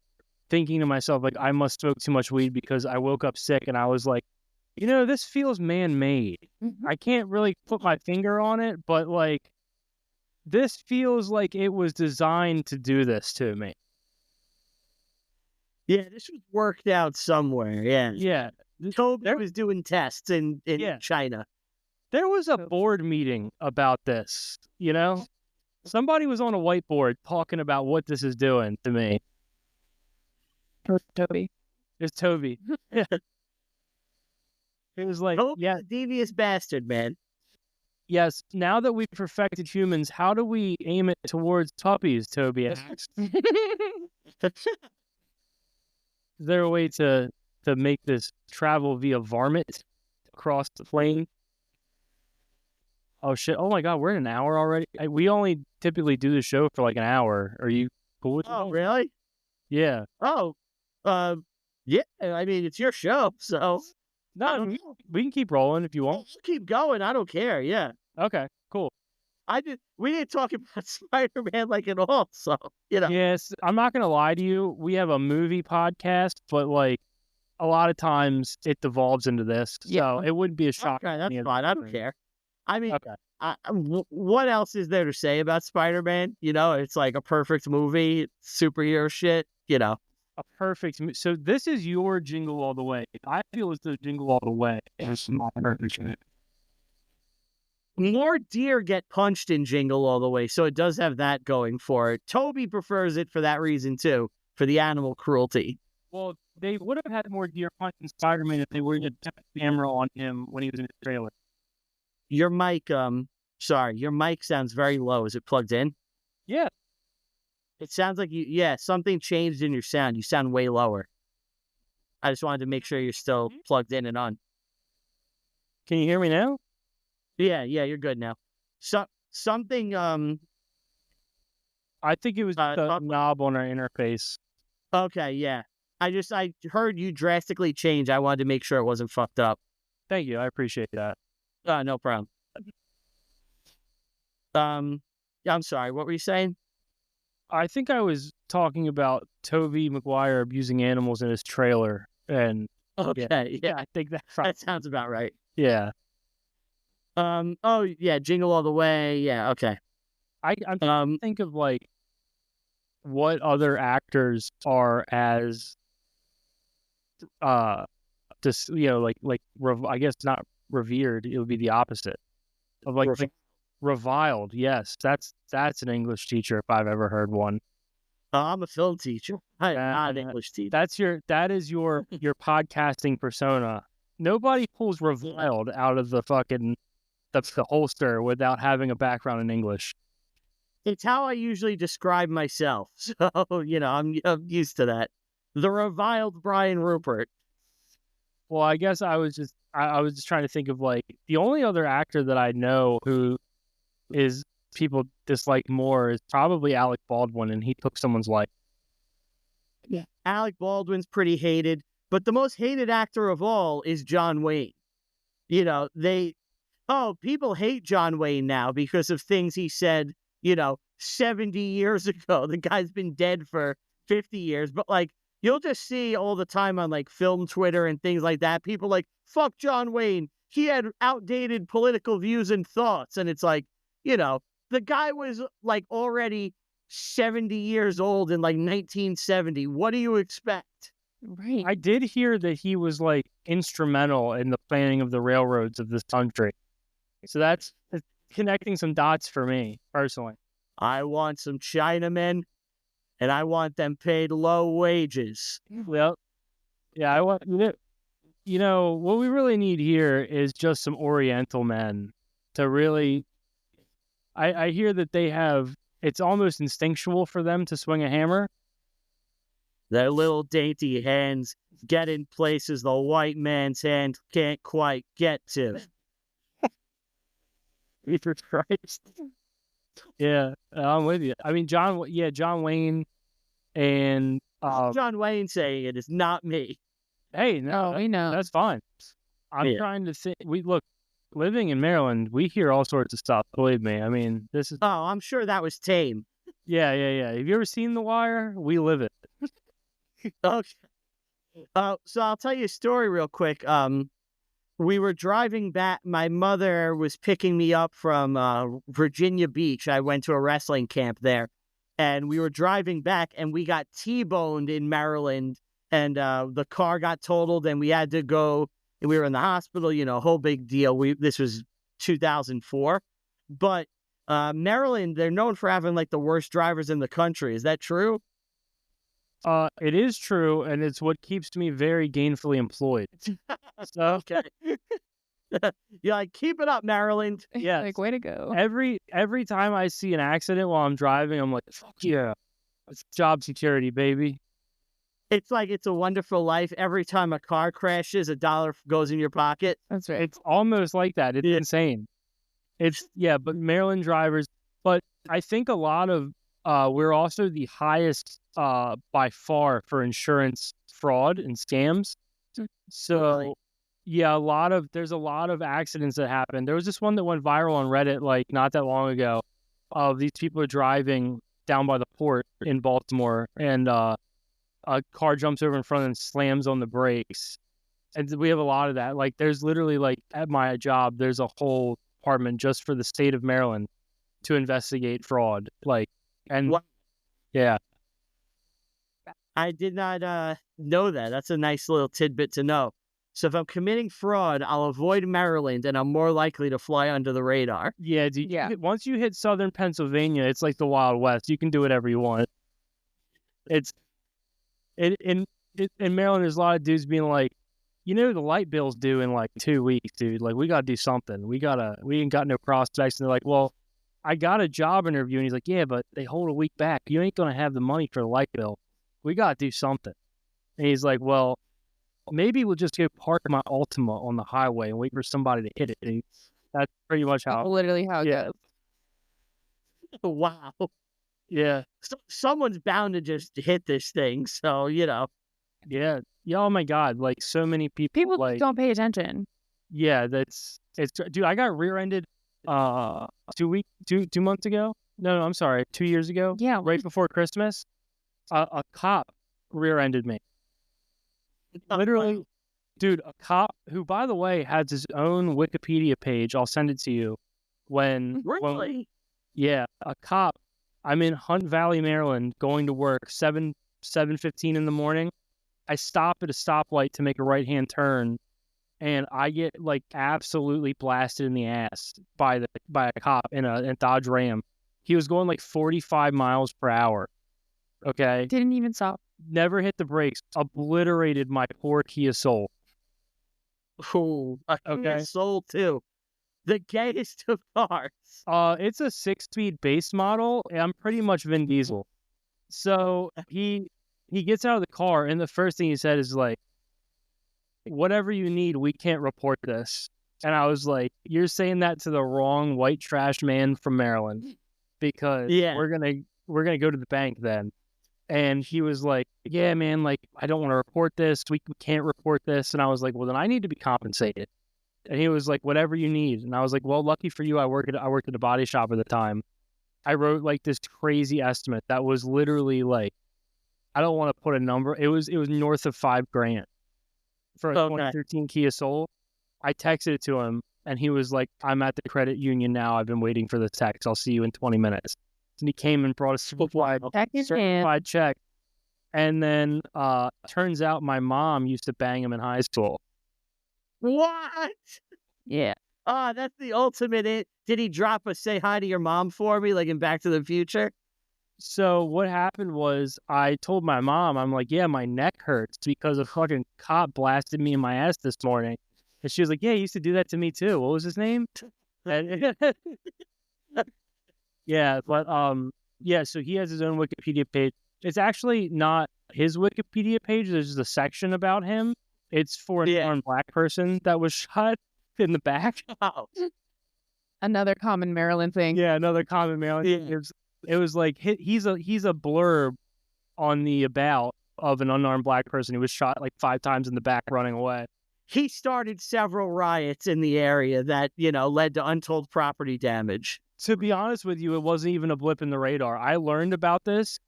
thinking to myself, like, I must smoke too much weed because I woke up sick, and I was like, this feels man-made. Mm-hmm. I can't really put my finger on it, but like, this feels like it was designed to do this to me. Yeah, this was worked out somewhere. Yeah. Tobey was doing tests in China. There was a board meeting about this, Somebody was on a whiteboard talking about what this is doing to me. Tobey. It's Tobey. Yeah. It was like, a devious bastard, man. Yes, now that we've perfected humans, how do we aim it towards puppies, Tobey asked. Is there a way to make this travel via varmint across the plane? Oh, shit. Oh, my God. We're in an hour already. We only typically do the show for like an hour. Are you cool with that? Oh, really? Yeah. Oh, yeah. I mean, it's your show, so. No, we can keep rolling if you want. Keep going. I don't care. Yeah. Okay, cool. We didn't talk about Spider-Man like at all, so, Yes, I'm not going to lie to you. We have a movie podcast, but like a lot of times it devolves into this. So it wouldn't be a shock. Okay, that's fine. I don't care. I mean, what else is there to say about Spider-Man? It's like a perfect movie, superhero shit, A perfect. So this is your Jingle All the Way. I feel as though Jingle All the Way is my perfect. More deer get punched in Jingle All the Way, so it does have that going for it. Tobey prefers it for that reason too, for the animal cruelty. Well, they would have had more deer punching Spider-Man if they were to put the camera on him when he was in the trailer. Your mic, your mic sounds very low. Is it plugged in? Yeah. It sounds like something changed in your sound. You sound way lower. I just wanted to make sure you're still plugged in and on. Can you hear me now? Yeah, you're good now. Something I think it was the knob on our interface. Okay, yeah. I heard you drastically change. I wanted to make sure it wasn't fucked up. Thank you. I appreciate that. No problem. Yeah, I'm sorry. What were you saying? I think I was talking about Tobey Maguire abusing animals in his trailer, and okay, yeah, I think that sounds about right. Yeah. Oh yeah, Jingle All the Way. Yeah, okay. I'm trying to think of like what other actors are as just I guess not revered. It would be the opposite of like reviled. Yes, that's an English teacher if I've ever heard one. I'm a film teacher. I'm not an English teacher. That is your podcasting persona. Nobody pulls reviled out of the fucking the holster without having a background in English. It's how I usually describe myself. So, I'm used to that. The reviled Brian Ruppert. Well, I guess I was just trying to think of like the only other actor that I know who is people dislike more is probably Alec Baldwin, and he took someone's life. Yeah. Alec Baldwin's pretty hated, but the most hated actor of all is John Wayne. People hate John Wayne now because of things he said, 70 years ago. The guy's been dead for 50 years, but like, you'll just see all the time on like film Twitter and things like that. People like, fuck John Wayne. He had outdated political views and thoughts. And it's like, the guy was like already 70 years old in like 1970. What do you expect? Right. I did hear that he was like instrumental in the planning of the railroads of this country. So that's connecting some dots for me personally. I want some Chinamen, and I want them paid low wages. Well, yeah, I want, what we really need here is just some Oriental men to really, I hear that it's almost instinctual for them to swing a hammer. Their little dainty hands get in places the white man's hand can't quite get to. Jesus Christ. Yeah, I'm with you. I mean, John Wayne and John Wayne saying it is not me. Hey, no, we know. That's fine. I'm trying to think. Living in Maryland, we hear all sorts of stuff. Believe me. I mean, this is. Oh, I'm sure that was tame. Yeah. Have you ever seen The Wire? We live it. Okay. So I'll tell you a story real quick. We were driving back. My mother was picking me up from Virginia Beach. I went to a wrestling camp there, and we were driving back, and we got T-boned in Maryland, and the car got totaled, and we had to go. And we were in the hospital. Whole big deal. This was 2004, but Maryland, they're known for having like the worst drivers in the country. Is that true? It is true, and it's what keeps me very gainfully employed. So, okay. You're like, keep it up, Maryland. Yeah, like, way to go. Every time I see an accident while I'm driving, I'm like, fuck yeah, it's job security, baby. It's like It's a Wonderful Life. Every time a car crashes, $1 goes in your pocket. That's right. It's almost like that. It's insane. But Maryland drivers. But I think a lot of we're also the highest by far for insurance fraud and scams. So there's a lot of accidents that happen. There was this one that went viral on Reddit like not that long ago of these people are driving down by the port in Baltimore, and a car jumps over in front of them and slams on the brakes. And we have a lot of that. Like there's literally like at my job, there's a whole department just for the state of Maryland to investigate fraud. Yeah. I did not know that. That's a nice little tidbit to know. So if I'm committing fraud, I'll avoid Maryland, and I'm more likely to fly under the radar. Yeah, dude. Yeah. Once you hit southern Pennsylvania, it's like the Wild West. You can do whatever you want. In Maryland, there's a lot of dudes being like, the light bill's due in like 2 weeks, dude. Like, we got to do something. We ain't got no prospects. And they're like, well, I got a job interview. And he's like, yeah, but they hold a week back. You ain't going to have the money for the light bill. We got to do something. And he's like, well, maybe we'll just go park my Altima on the highway and wait for somebody to hit it. And that's pretty much how. Literally how it goes. Wow. Yeah. So, someone's bound to just hit this thing. So, Yeah. Yeah. Oh my God. Like so many people like, don't pay attention. Yeah. Dude, I got rear-ended 2 months ago. No, I'm sorry. 2 years ago. Yeah. Right before Christmas. A cop rear-ended me. Literally. Dude, a cop who, by the way, has his own Wikipedia page. I'll send it to you. Really? Yeah, a cop. I'm in Hunt Valley, Maryland, going to work 7:15 in the morning. I stop at a stoplight to make a right-hand turn, and I get like absolutely blasted in the ass by a cop in a Dodge Ram. He was going like 45 miles per hour. Okay. Didn't even stop. Never hit the brakes. Obliterated my poor Kia Soul. Ooh, a Kia Soul too. The gayest of cars. It's a 6-speed base model. I'm pretty much Vin Diesel. So he gets out of the car, and the first thing he said is like, "Whatever you need, we can't report this." And I was like, "You're saying that to the wrong white trash man from Maryland, because we're gonna go to the bank then." And he was like, "Yeah, man, like I don't want to report this. We can't report this." And I was like, "Well, then I need to be compensated." And he was like, "Whatever you need." And I was like, "Well, lucky for you, I worked at a body shop at the time. I wrote like this crazy estimate that was literally like, I don't want to put a number. It was north of $5,000 for a 2013 Kia Soul. I texted it to him, and he was like, "I'm at the credit union now. I've been waiting for the text. I'll see you in 20 minutes." And he came and brought a certified check. And then turns out my mom used to bang him in high school. What? Yeah. That's the ultimate. Did he drop a "say hi to your mom" for me, like in Back to the Future? So what happened was I told my mom, I'm like, "Yeah, my neck hurts because a fucking cop blasted me in my ass this morning." And she was like, "Yeah, he used to do that to me too. What was his name?" Yeah, but yeah, so he has his own Wikipedia page. It's actually not his Wikipedia page. There's just a section about him. It's for an unarmed black person that was shot in the back. Oh. Another common Maryland thing. Yeah, another common Maryland thing. It was like he's a blurb on the about of an unarmed black person who was shot like 5 times in the back running away. He started several riots in the area that, led to untold property damage. To be honest with you, it wasn't even a blip in the radar. I learned about this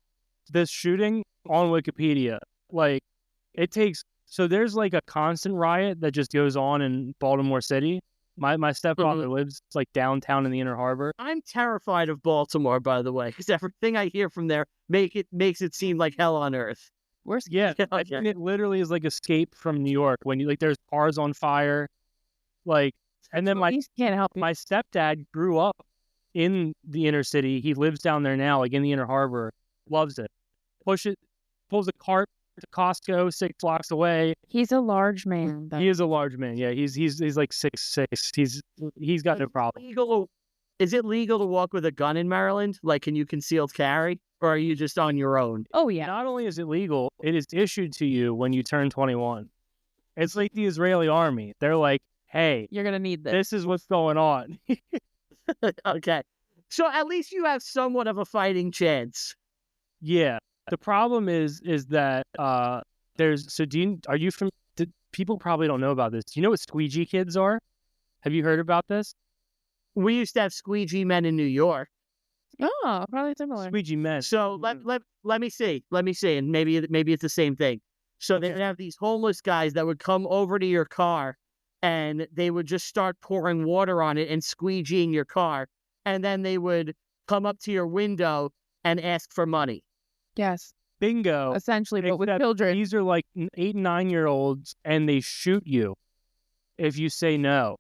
shooting on Wikipedia. Like, so there's like a constant riot that just goes on in Baltimore City. My stepfather lives like downtown in the Inner Harbor. I'm terrified of Baltimore, by the way, because everything I hear from there makes it seem like hell on earth. Yeah, I mean, it literally is like Escape from New York when you like there's cars on fire, like, and then my stepdad grew up in the inner city. He lives down there now, like in the Inner Harbor. Loves it. Pulls a cart to Costco 6 blocks away. He's a large man. He is a large man. Yeah, he's like 6'6". He's got no problem. Is it legal to walk with a gun in Maryland? Like, can you concealed carry, or are you just on your own? Oh yeah. Not only is it legal, it is issued to you when you turn 21. It's like the Israeli army. They're like, "Hey, you're gonna need this. This is what's going on." Okay, so at least you have somewhat of a fighting chance. Yeah. The problem is that are you from? People probably don't know about this. Do you know what squeegee kids are? Have you heard about this? We used to have squeegee men in New York. Oh, probably similar. Squeegee men. So let me see, and maybe it's the same thing. So they would have these homeless guys that would come over to your car, and they would just start pouring water on it and squeegeeing your car, and then they would come up to your window and ask for money. Yes. Bingo. Essentially, but with children. These are like 8 and 9-year-olds, and they shoot you if you say no.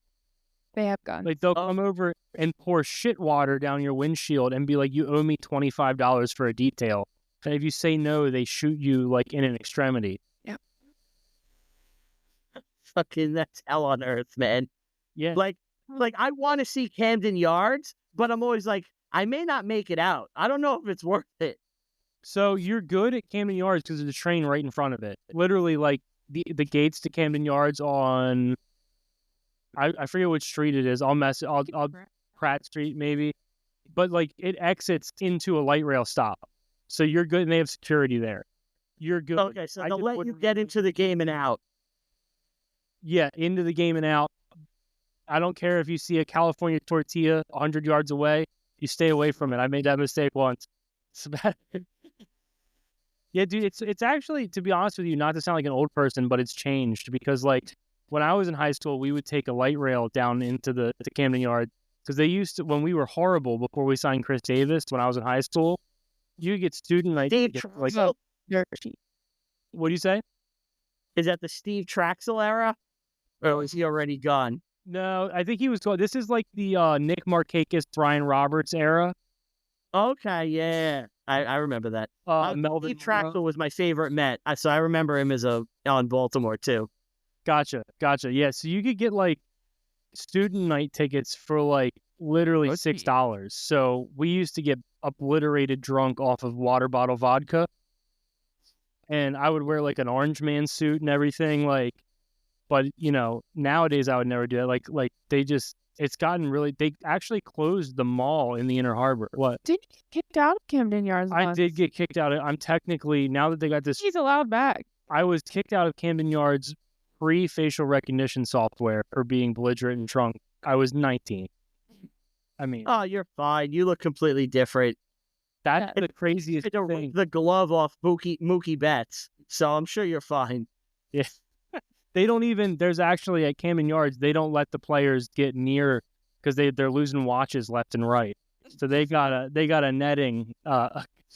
They have guns. Like they'll come over and pour shit water down your windshield and be like, "You owe me $25 for a detail." And if you say no, they shoot you like in an extremity. Yep. Fucking, that's hell on earth, man. Yeah. Like I want to see Camden Yards, but I'm always like, I may not make it out. I don't know if it's worth it. So you're good at Camden Yards because there's a train right in front of it. Literally, like the gates to Camden Yards on I forget which street it is. I'll Pratt Street maybe, but like it exits into a light rail stop, so you're good. And they have security there. You're good. Okay, so they'll let you get into the game and out. Yeah, into the game and out. I don't care if you see a California tortilla 100 yards away. You stay away from it. I made that mistake once. It's bad. Yeah, dude, it's actually, to be honest with you, not to sound like an old person, but it's changed because like when I was in high school, we would take a light rail down into the Camden Yard because they used to, when we were horrible before we signed Chris Davis when I was in high school, you get student night. Like, what do you say? Is that the Steve Traxel era? Or is he already gone? No, I think he was going. This is like the Nick Markakis, Brian Roberts era. Okay, yeah. I remember that. Melvin Steve Traxel was my favorite Met, so I remember him as on Baltimore too. Gotcha. Yeah, so you could get like student night tickets for like literally $6. So we used to get obliterated drunk off of water bottle vodka, and I would wear like an orange man suit and everything. Like, but you know, nowadays I would never do that. Like they just. It's gotten really. They actually closed the mall in the Inner Harbor. What? Did you get kicked out of Camden Yards? I did get kicked out. I'm technically, now that they got this. He's allowed back. I was kicked out of Camden Yards pre-facial recognition software for being belligerent and drunk. I was 19. I mean. Oh, you're fine. You look completely different. That's the craziest thing. The glove off Mookie Betts. So I'm sure you're fine. Yeah. They don't even, there's actually at Camden Yards, they don't let the players get near because they're losing watches left and right. So they got a netting,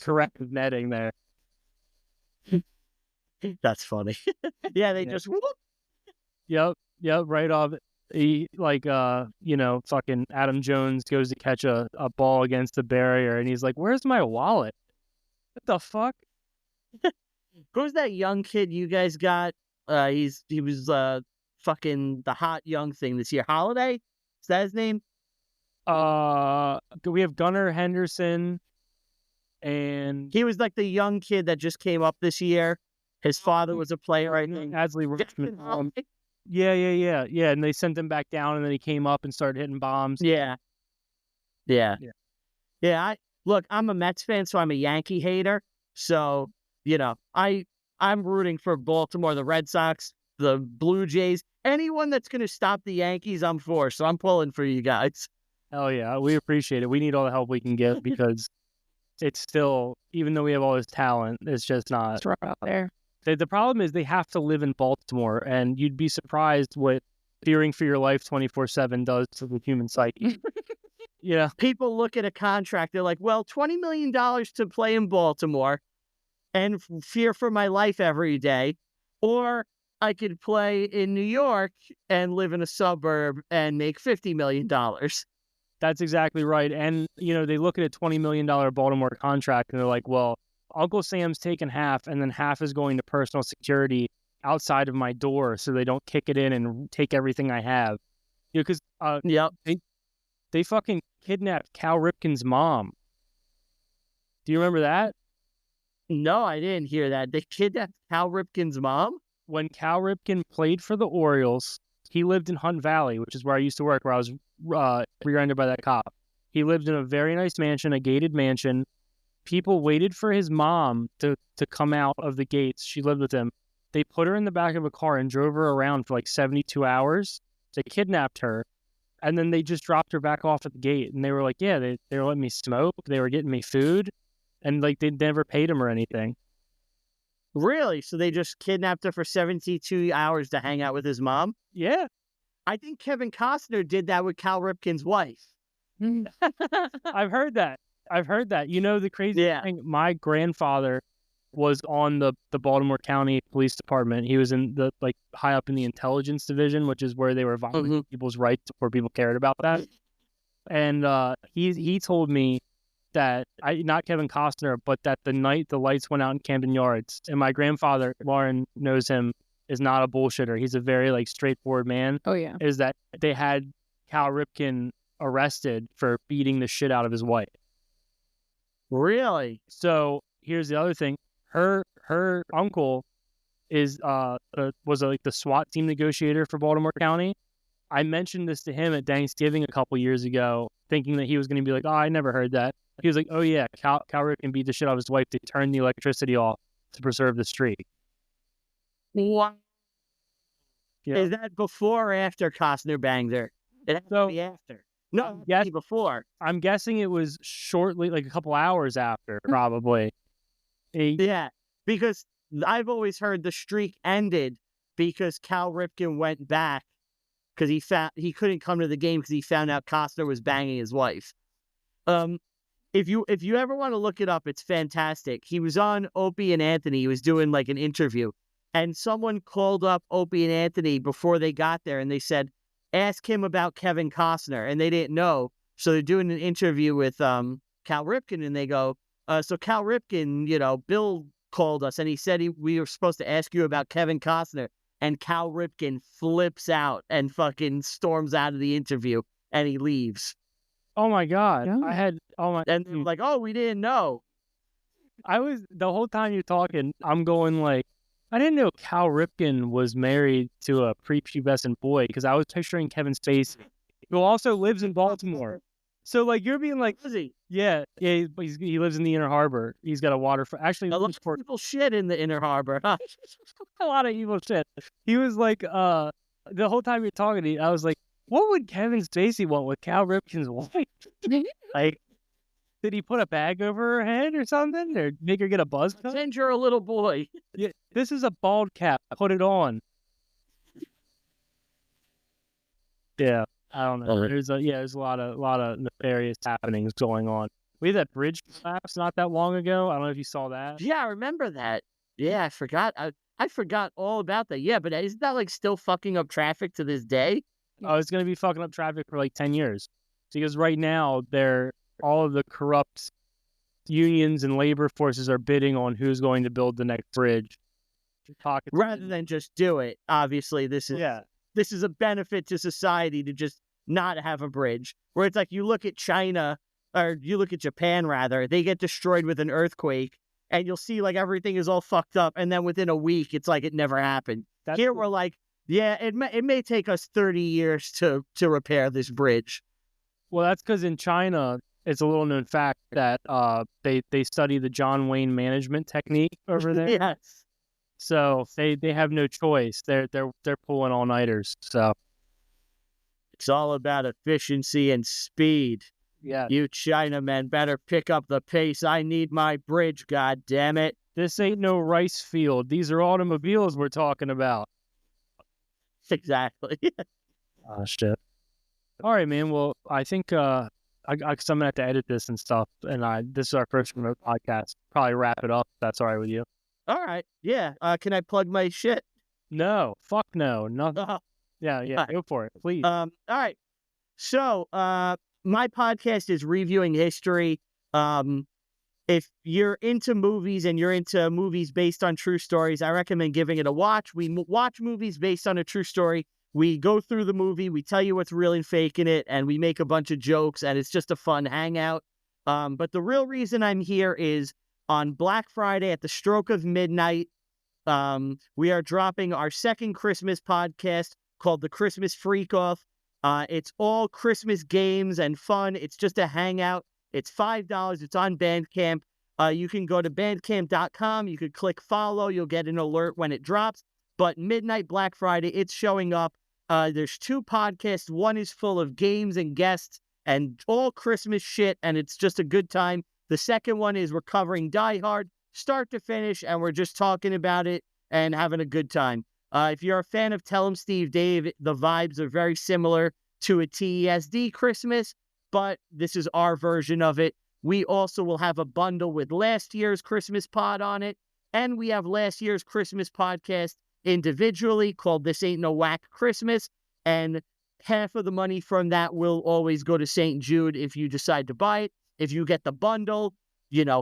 corrective netting there. That's funny. Yeah, they just whoop. Yep, right off. Fucking Adam Jones goes to catch a ball against the barrier and he's like, "Where's my wallet? What the fuck?" Who's that young kid you guys got? He was fucking the hot young thing this year. Holiday? Is that his name? We have Gunnar Henderson, and he was like the young kid that just came up this year. His father was a player, I think. Adley Richmond. Yeah. And they sent him back down, and then he came up and started hitting bombs. Yeah. I'm a Mets fan, so I'm a Yankee hater. So I'm rooting for Baltimore, the Red Sox, the Blue Jays, anyone that's going to stop the Yankees, I'm for. So I'm pulling for you guys. Hell yeah, we appreciate it. We need all the help we can get because it's still, even though we have all this talent, it's just not. It's rough out there. The problem is they have to live in Baltimore, and you'd be surprised what fearing for your life 24/7 does to the human psyche. Yeah. People look at a contract, they're like, well, $20 million to play in Baltimore and fear for my life every day, or I could play in New York and live in a suburb and make $50 million. That's exactly right. And, they look at a $20 million Baltimore contract and they're like, well, Uncle Sam's taking half and then half is going to personal security outside of my door so they don't kick it in and take everything I have. Because they fucking kidnapped Cal Ripken's mom. Do you remember that? No, I didn't hear that. They kidnapped Cal Ripken's mom? When Cal Ripken played for the Orioles, he lived in Hunt Valley, which is where I used to work, where I was rear-ended by that cop. He lived in a very nice mansion, a gated mansion. People waited for his mom to come out of the gates. She lived with him. They put her in the back of a car and drove her around for like 72 hours. They kidnapped her, and then they just dropped her back off at the gate. And they were like, yeah, they were letting me smoke. They were getting me food. And like they never paid him or anything. Really? So they just kidnapped her for 72 hours to hang out with his mom? Yeah. I think Kevin Costner did that with Cal Ripken's wife. I've heard that. The crazy thing, my grandfather was on the Baltimore County Police Department. He was in the high up in the intelligence division, which is where they were violating people's rights before people cared about that. And he told me that not Kevin Costner, but that the night the lights went out in Camden Yards, and my grandfather, Lauren knows him, is not a bullshitter. He's a very straightforward man. Oh yeah. Is that they had Cal Ripken arrested for beating the shit out of his wife. Really? So here's the other thing. Her uncle was like the SWAT team negotiator for Baltimore County. I mentioned this to him at Thanksgiving a couple years ago, thinking that he was going to be like, "Oh, I never heard that." He was like, "Oh yeah, Cal Ripken beat the shit out of his wife to turn the electricity off to preserve the street." What? Yeah. Is that before or after Costner banged her? It has to be after. No, yes, before. I'm guessing it was shortly, like a couple hours after, probably. Yeah, because I've always heard the streak ended because Cal Ripken went back because he couldn't come to the game because he found out Costner was banging his wife. If you ever want to look it up, it's fantastic. He was on Opie and Anthony. He was doing like an interview, and someone called up Opie and Anthony before they got there, and they said, "Ask him about Kevin Costner," and they didn't know, so they're doing an interview with Cal Ripken, and they go, "So Cal Ripken, Bill called us, and he said we were supposed to ask you about Kevin Costner." And Cal Ripken flips out and fucking storms out of the interview, and he leaves. Oh my God. Yeah. And they're like, "Oh, we didn't know." The whole time you're talking, I'm going like, I didn't know Cal Ripken was married to a prepubescent boy, because I was picturing Kevin Spacey, who also lives in Baltimore. So like, you're being like, Is he? Yeah, he lives in the Inner Harbor. He's got a waterfront. Actually, A lot of people shit in the Inner Harbor. Huh? A lot of evil shit. He was like, the whole time you're talking to me, I was like, what would Kevin Spacey want with Cal Ripken's wife? Like, did he put a bag over her head or something, or make her get a buzz cut? Pretend you're a little boy. Yeah, this is a bald cap. Put it on. Yeah. I don't know. There's a lot of nefarious happenings going on. We had that bridge collapse not that long ago. I don't know if you saw that. Yeah, I remember that. Yeah, I forgot. I forgot all about that. Yeah, but isn't that like still fucking up traffic to this day? Oh, it's gonna be fucking up traffic for like 10 years. Because right now all of the corrupt unions and labor forces are bidding on who's going to build the next bridge. Rather than just do it. Obviously, this is a benefit to society to just not have a bridge. Where it's like you look at China, or you look at Japan rather, they get destroyed with an earthquake, and you'll see like everything is all fucked up, and then within a week it's like it never happened. Here we're like, yeah, it may take us 30 years to repair this bridge. Well, that's because in China, it's a little known fact that they study the John Wayne management technique over there. Yes. So they have no choice. They're pulling all-nighters. So it's all about efficiency and speed. Yeah. You Chinamen better pick up the pace. I need my bridge, god damn it. This ain't no rice field. These are automobiles we're talking about. Exactly. Oh, shit. All right, man. Well, I think I'm going to have to edit this and stuff. And this is our first remote podcast. Probably wrap it up if that's all right with you. All right. Yeah. Can I plug my shit? No. Fuck no. Nothing. Yeah. Go for it, please. All right. So, my podcast is reviewing history. If you're into movies and you're into movies based on true stories, I recommend giving it a watch. We watch movies based on a true story. We go through the movie, we tell you what's real and fake in it, and we make a bunch of jokes, and it's just a fun hangout. But the real reason I'm here is on Black Friday at the stroke of midnight, we are dropping our second Christmas podcast called The Christmas Freak Off. It's all Christmas games and fun. It's just a hangout. It's $5. It's on Bandcamp. You can go to bandcamp.com. You could click follow. You'll get an alert when it drops. But midnight Black Friday, it's showing up. There's 2 podcasts. One is full of games and guests and all Christmas shit, and it's just a good time. The second one is we're covering Die Hard, start to finish, and we're just talking about it and having a good time. If you're a fan of Tell 'em Steve Dave, the vibes are very similar to a TESD Christmas, but this is our version of it. We also will have a bundle with last year's Christmas pod on it, and we have last year's Christmas podcast individually called This Ain't No Whack Christmas, and half of the money from that will always go to St. Jude if you decide to buy it. If you get the bundle,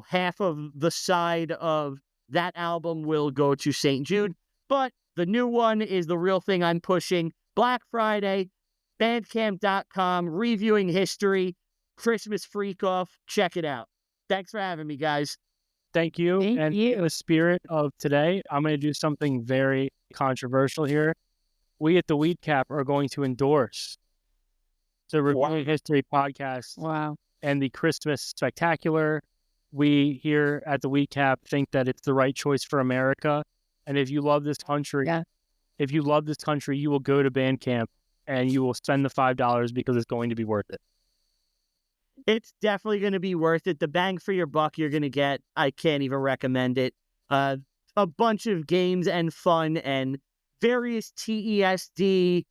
half of the side of that album will go to St. Jude, but the new one is the real thing I'm pushing. Black Friday, bandcamp.com, reviewing history, Christmas Freak Off. Check it out. Thanks for having me, guys. Thank you. Thank you. In the spirit of today, I'm going to do something very controversial here. We at the Weed Cap are going to endorse the Review History podcast and the Christmas Spectacular. We here at the Weed Cap think that it's the right choice for America. And if you love this country, you will go to Bandcamp and you will spend the $5 because it's going to be worth it. It's definitely going to be worth it. The bang for your buck you're going to get, I can't even recommend it. A bunch of games and fun and various TESD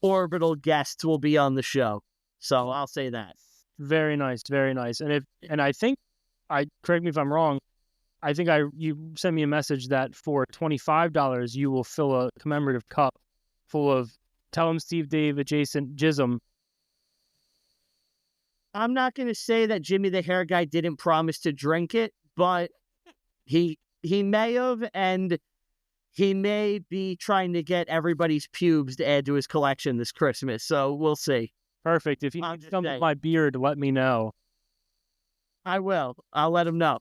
orbital guests will be on the show. So I'll say that. Very nice, very nice. And I think, correct me if I'm wrong, I think you sent me a message that for $25 you will fill a commemorative cup full of Tell 'em Steve Dave adjacent jism. I'm not going to say that Jimmy the Hair Guy didn't promise to drink it, but he may have, and he may be trying to get everybody's pubes to add to his collection this Christmas. So we'll see. Perfect. If you need some of my beard, let me know. I will. I'll let him know.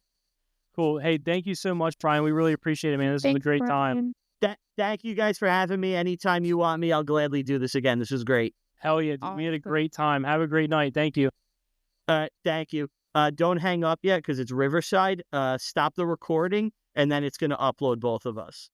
Cool. Hey, thank you so much, Brian. We really appreciate it, man. This was a great time. Thank you guys for having me. Anytime you want me, I'll gladly do this again. This was great. Hell yeah. We had a great time. Have a great night. Thank you. Thank you. Don't hang up yet because it's Riverside. Stop the recording, and then it's going to upload both of us.